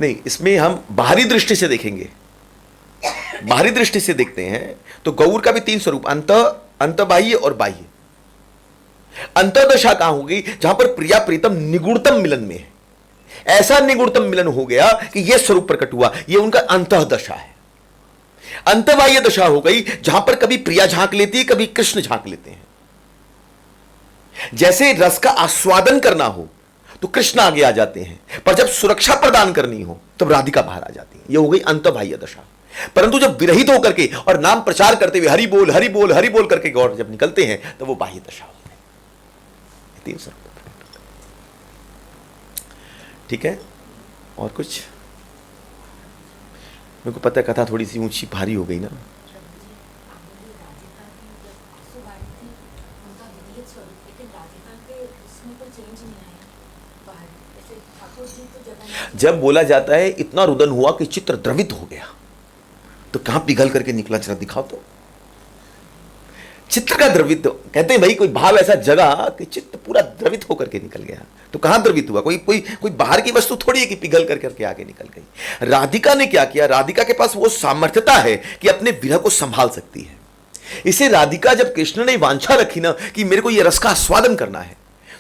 नहीं, इसमें हम बाहरी दृष्टि से देखेंगे, बाहरी दृष्टि से देखते हैं तो गौर का भी 3 स्वरूप, अंतबाह्य और बाह्य। अंतर्दशा कहां होगी? जहां पर प्रिया प्रीतम निगुणतम मिलन में है, ऐसा निगुणतम मिलन हो गया कि यह स्वरूप प्रकट हुआ, यह उनका अंतःदशा है। अंतबाह्य दशा हो गई जहां पर कभी प्रिया झांक लेती है, कभी कृष्ण झांक लेते हैं। जैसे रस का आस्वादन करना हो तो कृष्ण आगे आ जाते हैं, पर जब सुरक्षा प्रदान करनी हो तब राधिका बाहर आ जाती है। यह हो गई अंतबाह्य दशा। परंतु जब विरहित होकर के और नाम प्रचार करते हुए हरि बोल हरि बोल हरि बोल करके गौर जब निकलते हैं तो वो बाह्य दशा होती है। तीन स्वरूप। ठीक है, और कुछ? मेरे को पता है कथा थोड़ी सी ऊंची भारी हो गई ना। जब बोला जाता है इतना रुदन हुआ कि चित्र द्रवित हो गया, तो कहां पिघल करके निकला, जरा दिखाओ तो। चित्र का द्रवित, कहते हैं भाई कोई भाव ऐसा जगा कि चित्त पूरा द्रवित होकर के निकल गया। तो कहां द्रवित हुआ? कोई कोई कोई बाहर की वस्तु थोड़ी है कि पिघल करके आगे निकल गई। राधिका ने क्या किया? राधिका के पास वो सामर्थ्यता है कि अपने विरह को संभाल सकती है। इसे राधिका, जब कृष्ण ने वांछा रखी ना कि मेरे को ये रस का आस्वादन करना है,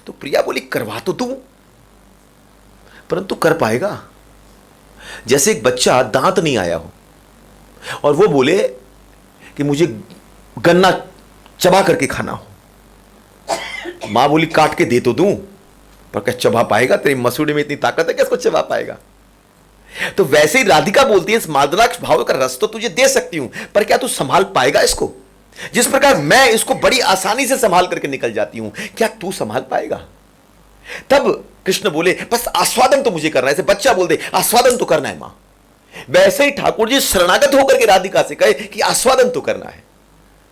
तो प्रिया बोली करवा तो दूं, परंतु कर पाएगा? जैसे एक बच्चा दांत नहीं आया हो और वो बोले कि मुझे गन्ना चबा करके खाना हो, मां बोली काट के दे तो दूं, पर क्या चबा पाएगा? तेरी मसूड़े में इतनी ताकत है कि इसको चबा पाएगा? तो वैसे ही राधिका बोलती है, इस मादनाक्ष भाव का रस तो तुझे दे सकती हूं, पर क्या तू संभाल पाएगा इसको? जिस प्रकार मैं इसको बड़ी आसानी से संभाल करके निकल जाती हूं, क्या तू संभाल पाएगा? तब कृष्ण बोले बस आस्वादन तो मुझे करना है। जैसे बच्चा बोल दे आस्वादन तो करना है मां, वैसे ही ठाकुर जी शरणागत होकर के राधिका से कहे कि आस्वादन तो करना है।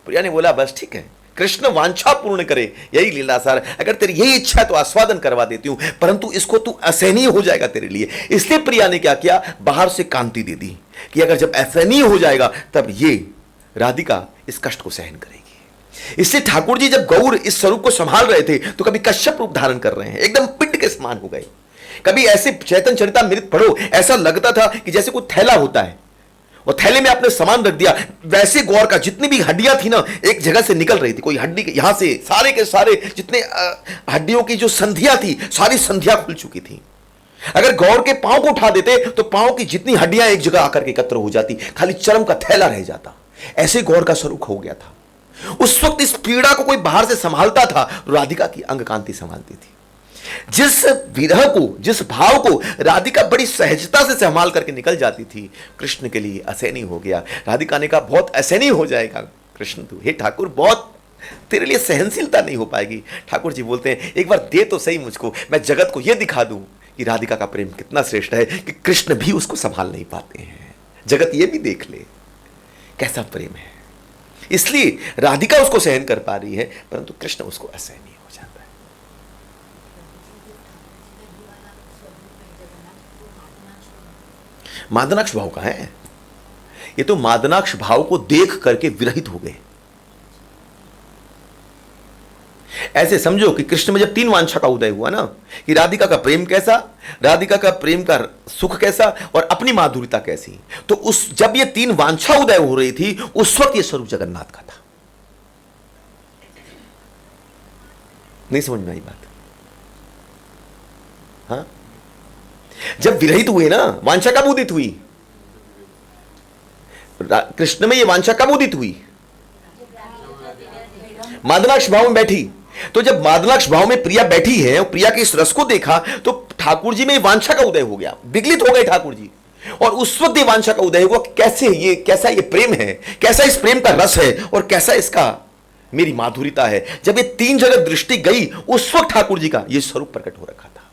प्रिया ने बोला बस ठीक है, कृष्ण वांछा पूर्ण करे, यही लीलासार। अगर तेरी यही इच्छा है तो आस्वादन करवा देती हूं, परंतु इसको तू असहनीय हो जाएगा तेरे लिए। इसलिए प्रिया ने क्या किया? बाहर से कांति दे दी कि अगर जब असहनीय हो जाएगा तब ये राधिका इस कष्ट को सहन करेगी। इससे ठाकुर जी जब गौर इस स्वरूप को संभाल रहे थे तो कभी कश्यप रूप धारण कर रहे हैं, एकदम पिंड के समान हो गए। कभी ऐसे चैतन्य चरितामृत पढ़ो, ऐसा लगता था कि जैसे कोई थैला होता है और थैले में आपने सामान रख दिया, वैसे गौर का जितनी भी हड्डियां थी ना एक जगह से निकल रही थी। कोई हड्डी यहां से सारे के सारे जितने हड्डियों की जो संधियां थी सारी संधियां खुल चुकी थी। अगर गौर के पांव को उठा देते तो पांव की जितनी हड्डियां एक जगह आकर के एकत्र हो जाती, खाली चर्म का थैला रह जाता। ऐसे गौर का स्वरूप हो गया था। उस वक्त इस पीड़ा को कोई बाहर से संभालता था, राधिका की अंग कांति संभालती थी। जिस विरह को, जिस भाव को राधिका बड़ी सहजता से संभाल करके निकल जाती थी, कृष्ण के लिए असहनीय हो गया। राधिका ने कहा बहुत असहनीय हो जाएगा कृष्ण तू, हे ठाकुर बहुत तेरे लिए सहनशीलता नहीं हो पाएगी। ठाकुर जी बोलते हैं एक बार दे तो सही मुझको, मैं जगत को यह दिखा दूं कि राधिका का प्रेम कितना श्रेष्ठ है कि कृष्ण भी उसको संभाल नहीं पाते हैं। जगत ये भी देख ले कैसा प्रेम है। इसलिए राधिका उसको सहन कर पा रही है, परंतु कृष्ण उसको असहनीय हो जाता है। मादनाक्ष भाव का है ये, तो मादनाक्ष भाव को देख करके विरहित हो गए। ऐसे समझो कि कृष्ण में जब तीन वांछा का उदय हुआ ना, कि राधिका का प्रेम कैसा, राधिका का प्रेम का सुख कैसा और अपनी माधुर्यता कैसी, तो उस जब ये तीन वांछा उदय हो रही थी उस वक्त ये स्वरूप जगन्नाथ का था। नहीं समझ में आई बात? हाँ, जब विरहित हुए ना, वांछा कब उदित हुई? कृष्ण में ये वांछा कब उदित हुई? मादनाक्ष भाव में बैठी। तो जब मादनाक्ष भाव में प्रिया बैठी है और प्रिया के इस रस को देखा तो ठाकुर जी में वांछा का उदय हो गया, विगलित हो गए ठाकुर जी। और उस वक्त ये वांछा का उदय हुआ कि कैसे ये, कैसा ये प्रेम है, कैसा इस प्रेम का रस है और कैसा इसका मेरी माधुर्यता है। जब ये तीन जगह दृष्टि गई उस वक्त ठाकुर जी का ये स्वरूप प्रकट हो रखा था,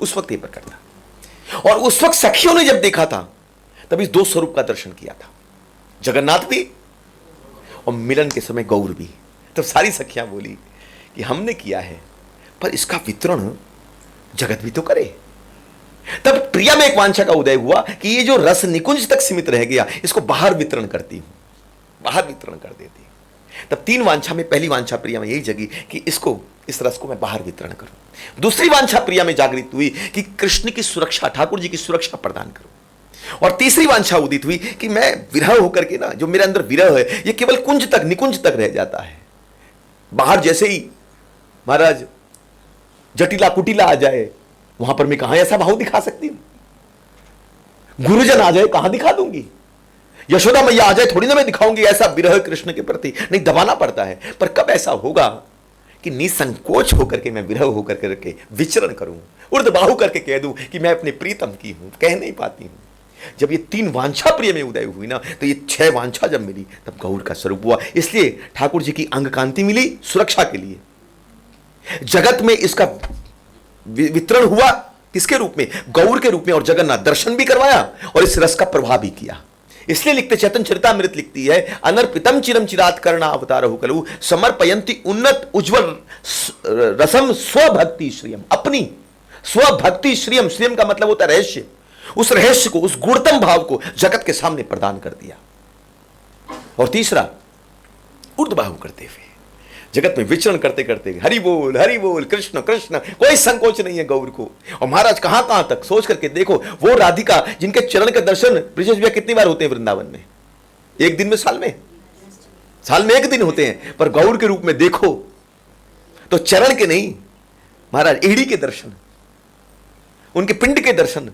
उस वक्त ये प्रकट था। और उस वक्त सखियों ने जब देखा था तब इस दो स्वरूप का दर्शन किया था, जगन्नाथ भी और मिलन के समय गौर भी। तब सारी सखियां बोली कि हमने किया है पर इसका वितरण जगत भी तो करे। तब प्रिया में एक वांछा का उदय हुआ कि ये जो रस निकुंज तक सीमित रह गया इसको बाहर वितरण करती हूं, बाहर वितरण कर देती। तब तीन वांछा में पहली वांछा प्रिया में यही जगी कि इसको, इस रस को मैं बाहर वितरण करूं। दूसरी वांछा प्रिया में जागृत हुई कि कृष्ण की सुरक्षा, ठाकुर जी की सुरक्षा प्रदान करूं। और तीसरी वांछा उदित हुई कि मैं विरह होकर के ना, जो मेरे अंदर विरह है ये केवल कुंज तक, निकुंज तक रह जाता है। बाहर जैसे ही महाराज जटिला कुटिला आ जाए वहां पर मैं कहां ऐसा भाव दिखा सकती हूं। गुरुजन आ जाए कहां दिखा दूंगी, यशोदा मैया आ जाए थोड़ी ना मैं दिखाऊंगी ऐसा विरह कृष्ण के प्रति, नहीं दबाना पड़ता है। पर कब ऐसा होगा कि निसंकोच होकर के मैं विरह होकर करके विचरण करूं, उर्दबाहु करके कह दूं कि मैं अपने प्रीतम की हूं, कह नहीं पाती हूं। जब ये 3 वांछा प्रिय में उदय हुई ना, तो ये 6 वांछा जब मिली तब गौर का स्वरूप हुआ। इसलिए ठाकुर जी की अंग कांति मिली सुरक्षा के लिए, जगत में इसका वितरण हुआ किसके रूप में, गौर के रूप में, और जगन्नाथ दर्शन भी करवाया और इस रस का प्रभाव भी किया। इसलिए लिखते चैतन्य चरितामृत लिखती है, अनर्पितम चिरम चिरात करना अवतार कलु समर्पयंती उन्नत उज्ज्वल रसम स्वभक्ति श्रियम, अपनी स्वभक्ति श्रियम, श्रियम का मतलब होता है रहस्य, उस रहस्य को, उस गुणतम भाव को जगत के सामने प्रदान कर दिया। और तीसरा, ऊर्ध्वबाहु करते हुए जगत में विचरण करते करते हरि बोल कृष्ण कृष्ण, कोई संकोच नहीं है गौर को। और महाराज कहां कहां तक सोच करके देखो, वो राधिका जिनके चरण के दर्शन ब्रजेश भैया कितनी बार होते हैं वृंदावन में, एक दिन में, साल में एक दिन होते हैं, पर गौर के रूप में देखो तो चरण के नहीं महाराज, एड़ी के दर्शन, उनके पिंड के दर्शन,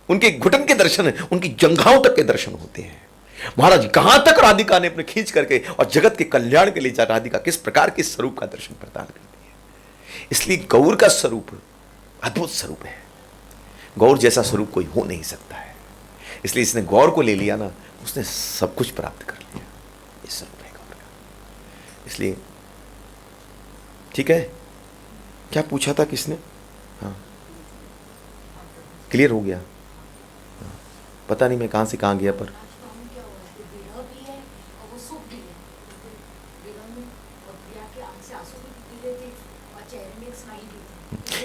उनके घुटन के दर्शन, उनकी जंघाओं तक के दर्शन होते हैं। महाराज कहां तक राधिका ने अपने खींच करके और जगत के कल्याण के लिए राधिका किस प्रकार के स्वरूप का दर्शन प्रदान करती है। इसलिए गौर का स्वरूप अद्भुत स्वरूप है, गौर जैसा स्वरूप कोई हो नहीं सकता है। इसलिए इसने गौर को ले लिया ना, उसने सब कुछ प्राप्त कर लिया, इस स्वरूप है गौर का। इसलिए ठीक है, क्या पूछा था किसने, हाँ क्लियर हो गया, हाँ। पता नहीं मैं कहां से कहां गया, पर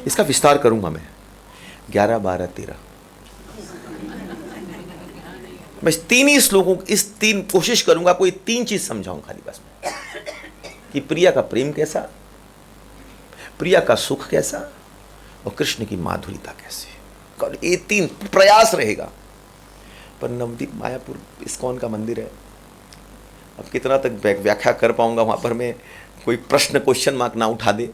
इसका विस्तार करूंगा मैं 11, 12, 13 मैं 3 ही श्लोकों, इस 3 कोशिश करूंगा कोई 3 चीज समझाऊं खाली बस में, कि प्रिया का प्रेम कैसा, प्रिया का सुख कैसा, और कृष्ण की माधुर्यता कैसी। ये 3 प्रयास रहेगा। पर नवदीप मायापुर इस्कॉन का मंदिर है, अब कितना तक व्याख्या कर पाऊंगा वहां पर मैं, कोई प्रश्न क्वेश्चन मार्क ना उठा दे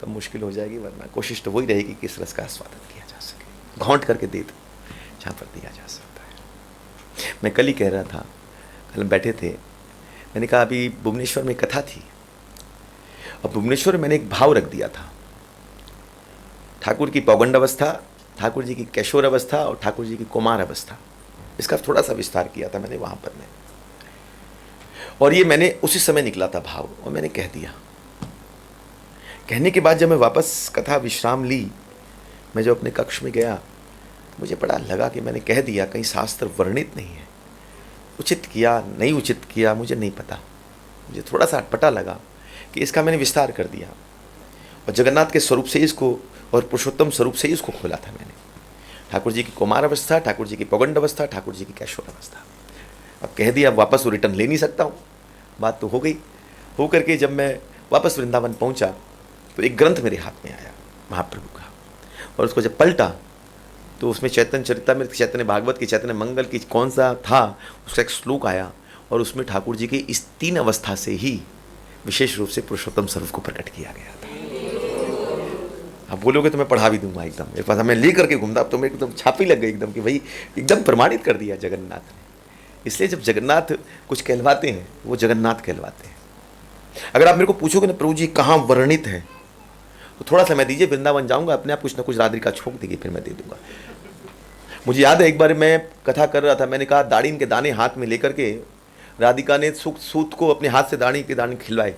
तब मुश्किल हो जाएगी, वरना कोशिश तो वही रहेगी कि इस रस का आस्वादन किया जा सके, घोंट करके दे दो जहाँ पर दिया जा सकता है। मैं कल ही कह रहा था, कल बैठे थे, मैंने कहा अभी भुवनेश्वर में कथा थी, और भुवनेश्वर में मैंने एक भाव रख दिया था, ठाकुर की पौगंड अवस्था, ठाकुर जी की कैशोर अवस्था और ठाकुर जी की कुमार अवस्था, इसका थोड़ा सा विस्तार किया था मैंने वहाँ पर में, और ये मैंने उसी समय निकला था भाव, और मैंने कह दिया। कहने के बाद जब मैं वापस कथा विश्राम ली, मैं जब अपने कक्ष में गया, मुझे बड़ा लगा कि मैंने कह दिया, कहीं शास्त्र वर्णित नहीं है, उचित किया नहीं उचित किया मुझे नहीं पता, मुझे थोड़ा सा अटपटा लगा कि इसका मैंने विस्तार कर दिया, और जगन्नाथ के स्वरूप से इसको और पुरुषोत्तम स्वरूप से इसको खोला था मैंने। ठाकुर जी की कुमार अवस्था, ठाकुर जी की पौगंड अवस्था, ठाकुर जी की कैशोर अवस्था, अब कह दिया, वापस वो रिटर्न ले नहीं सकता हूँ, बात तो हो गई। हो करके जब मैं वापस वृंदावन पहुँचा तो एक ग्रंथ मेरे हाथ में आया महाप्रभु का, और उसको जब पलटा तो उसमें चैतन्य चरितामृत, चैतन्य भागवत की, चैतन्य मंगल की कौन सा था, उसका एक श्लोक आया, और उसमें ठाकुर जी की इस 3 अवस्था से ही विशेष रूप से पुरुषोत्तम स्वरूप को प्रकट किया गया था। अब बोलोगे तो मैं पढ़ा भी दूंगा एकदम, मेरे पास मैं ले करके घूमता, अब तो मेरे एकदम छापी लग गई एकदम कि भाई एकदम प्रमाणित कर दिया जगन्नाथ ने। इसलिए जब जगन्नाथ कुछ कहलवाते हैं, वो जगन्नाथ कहलवाते हैं। अगर आप मेरे को पूछोगे ना प्रभु जी कहाँ वर्णित है, तो थोड़ा समय दीजिए, वृंदावन जाऊंगा, अपने आप कुछ ना कुछ राधिका छोंक देगी, फिर मैं दे दूंगा। मुझे याद है एक बार मैं कथा कर रहा था, मैंने कहा दाड़ीन के दाने हाथ में लेकर के राधिका ने सूत को अपने हाथ से दाढ़ी के दाने खिलवाए।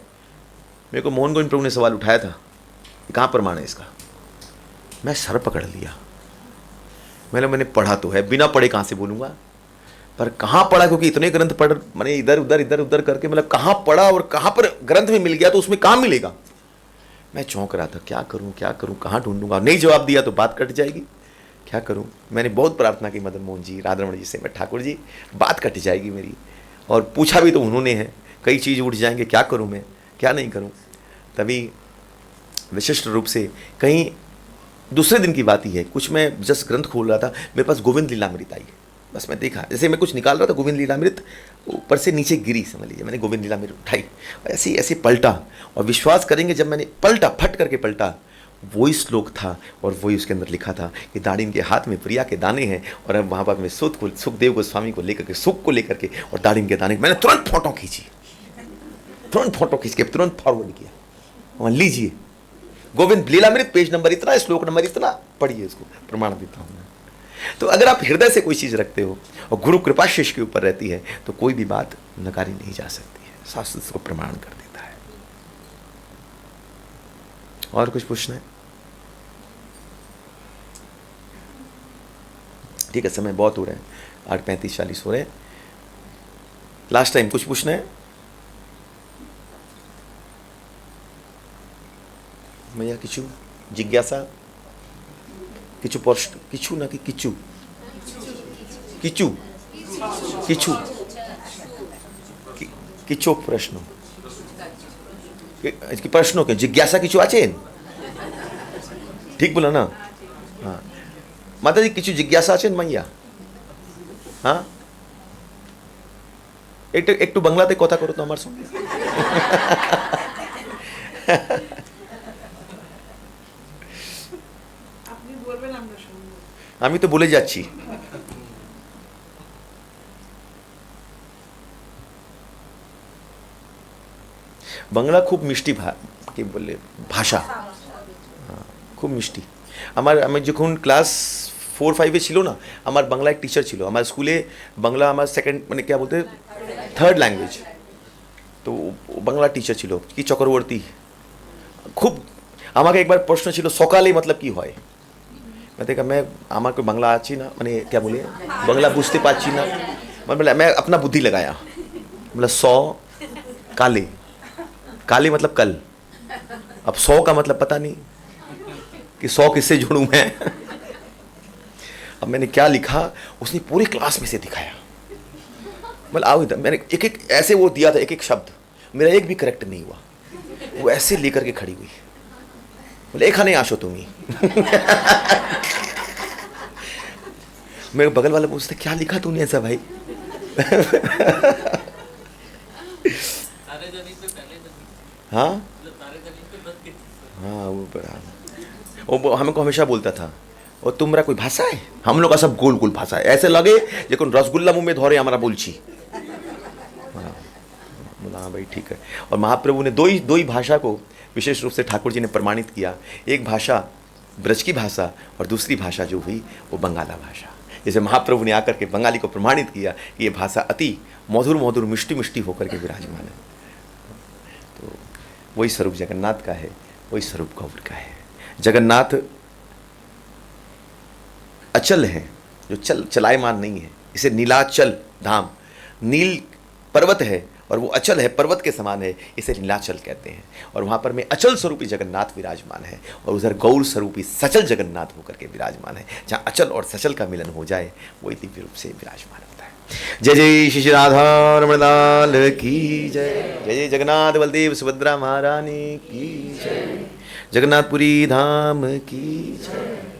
मेरे को मोहन गोविंद प्रभु ने सवाल उठाया था, कहाँ प्रमाण है इसका? मैं सर पकड़ लिया, मैंने पढ़ा तो है, बिना पढ़े कहाँ से बोलूँगा, पर कहाँ पढ़ा, क्योंकि इतने ग्रंथ पढ़, मैंने इधर उधर करके मतलब कहाँ पढ़ा और कहाँ पर ग्रंथ में मिल गया तो उसमें कहाँ मिलेगा। मैं चौंक रहा था, क्या करूं, कहाँ ढूंढूंगा। नहीं जवाब दिया तो बात कट जाएगी, क्या करूं। मैंने बहुत प्रार्थना की मदन मोहन जी, राधारमण जी से, मैं ठाकुर जी बात कट जाएगी मेरी, और पूछा भी तो उन्होंने है, कई चीज़ उठ जाएंगे, क्या करूं मैं, क्या नहीं करूं। तभी विशिष्ट रूप से कहीं दूसरे दिन की बात ही है, कुछ मैं जस्ट ग्रंथ खोल रहा था, मेरे पास गोविंद लीलामृत आई, बस मैं देखा, जैसे मैं कुछ निकाल रहा था, गोविंद लीलामृत ऊपर से नीचे गिरी, समझ लीजिए, मैंने गोविंद लीलामृत उठाई, ऐसे ऐसे पलटा, और विश्वास करेंगे जब मैंने पलटा, फट करके पलटा, वही श्लोक था, और वही उसके अंदर लिखा था कि दाड़ीन के हाथ में प्रिया के दाने हैं, और अब वहाँ पर मैं सुखदेव गोस्वामी को लेकर के, सुख को लेकर के, और दाड़ीन के दाने, मैंने तुरंत फोटो खींची, तुरंत फोटो खींच के तुरंत फॉरवर्ड किया, वहां लीजिए, गोविंद लीलामृत पेज नंबर इतना, श्लोक नंबर इतना, पढ़िए, इसको प्रमाण देता हूं मैं। तो अगर आप हृदय से कोई चीज रखते हो और गुरु कृपा शिष्य के ऊपर रहती है तो कोई भी बात नकारी नहीं जा सकती है, शास्त्र इसको प्रमाण कर देता है। और कुछ पूछना है? ठीक है, समय बहुत हो रहा है, 8:35-40 हो रहे हैं। लास्ट टाइम कुछ पूछना है? मैया किचू जिज्ञासा, किचू प्रश्न, किचू ना कि किचू, किचू किचू किचो प्रश्न कि प्रश्नों के जिज्ञासा किचू आचेन, ठीक बोला ना? हाँ माता जी, किचू जिज्ञासा आचेन मैया? हाँ একটু বাংলাতে কথা করো তো আমার সঙ্গে। আমি তো বলে যাচ্ছি। বাংলা খুব মিষ্টি কি বলে ভাষা, খুব মিষ্টি। আমি যখন ক্লাস 4-5 ছিল না, আমার বাংলা এক টিচার ছিল আমার স্কুলে, বাংলা আমার সেকেন্ড মানে क्या बोलते থার্ড ল্যাঙ্গুয়েজ, তো বাংলা টিচার ছিল কি চক্রবর্তী। খুব আমাকে একবার প্রশ্ন ছিল সকালে मतलब কি হয়, मैं আমার को বাংলা आची ना, मैंने क्या बोले बांग्ला बुझते पाची ना, मतलब मैं अपना बुद्धि लगाया, मतलब 100 काले, काले मतलब कल, अब 100 का मतलब पता नहीं कि 100 किससे जोड़ूं मैं। अब मैंने क्या लिखा, उसने पूरे क्लास में से दिखाया, मतलब आओ इधर, मैंने एक एक ऐसे वो दिया था, एक एक शब्द मेरा एक भी करेक्ट नहीं हुआ, वो ऐसे लेकर के खड़ी हुई, बोले एक नहीं आशो तुम्ही। मेरे बगल वाले पूछते क्या लिखा तूने ऐसा भाई? हाँ हाँ वो हमको हमेशा बोलता था, और तुम्हारा कोई भाषा है? हम लोग का सब गोल गोल भाषा है, ऐसे लगे जो रसगुल्ला मुंह में धोरे हमारा बोलची। बोला हाँ भाई ठीक है। और महाप्रभु ने दो ही भाषा को विशेष रूप से ठाकुर जी ने प्रमाणित किया, एक भाषा ब्रज की भाषा और दूसरी भाषा जो हुई वो बंगाला भाषा। जैसे महाप्रभु ने आकर के बंगाली को प्रमाणित किया कि ये भाषा अति मधुर मधुर मिष्टी मिष्टी होकर के विराजमान है। तो वही स्वरूप जगन्नाथ का है, वही स्वरूप गौर का है। जगन्नाथ अचल है, जो चलायमान नहीं है, इसे नीलाचल धाम, नील पर्वत है और वो अचल है, पर्वत के समान है, इसे नीलाचल कहते हैं। और वहाँ पर में अचल स्वरूपी जगन्नाथ विराजमान है और उधर गौर स्वरूपी सचल जगन्नाथ होकर के विराजमान है। जहाँ अचल और सचल का मिलन हो जाए वही दिव्य रूप से विराजमान होता है। जय जय श्री राधा रमण लाल की जय, जय जय जगन्नाथ बलदेव सुभद्रा महारानी की जय, जगन्नाथपुरी धाम की जय।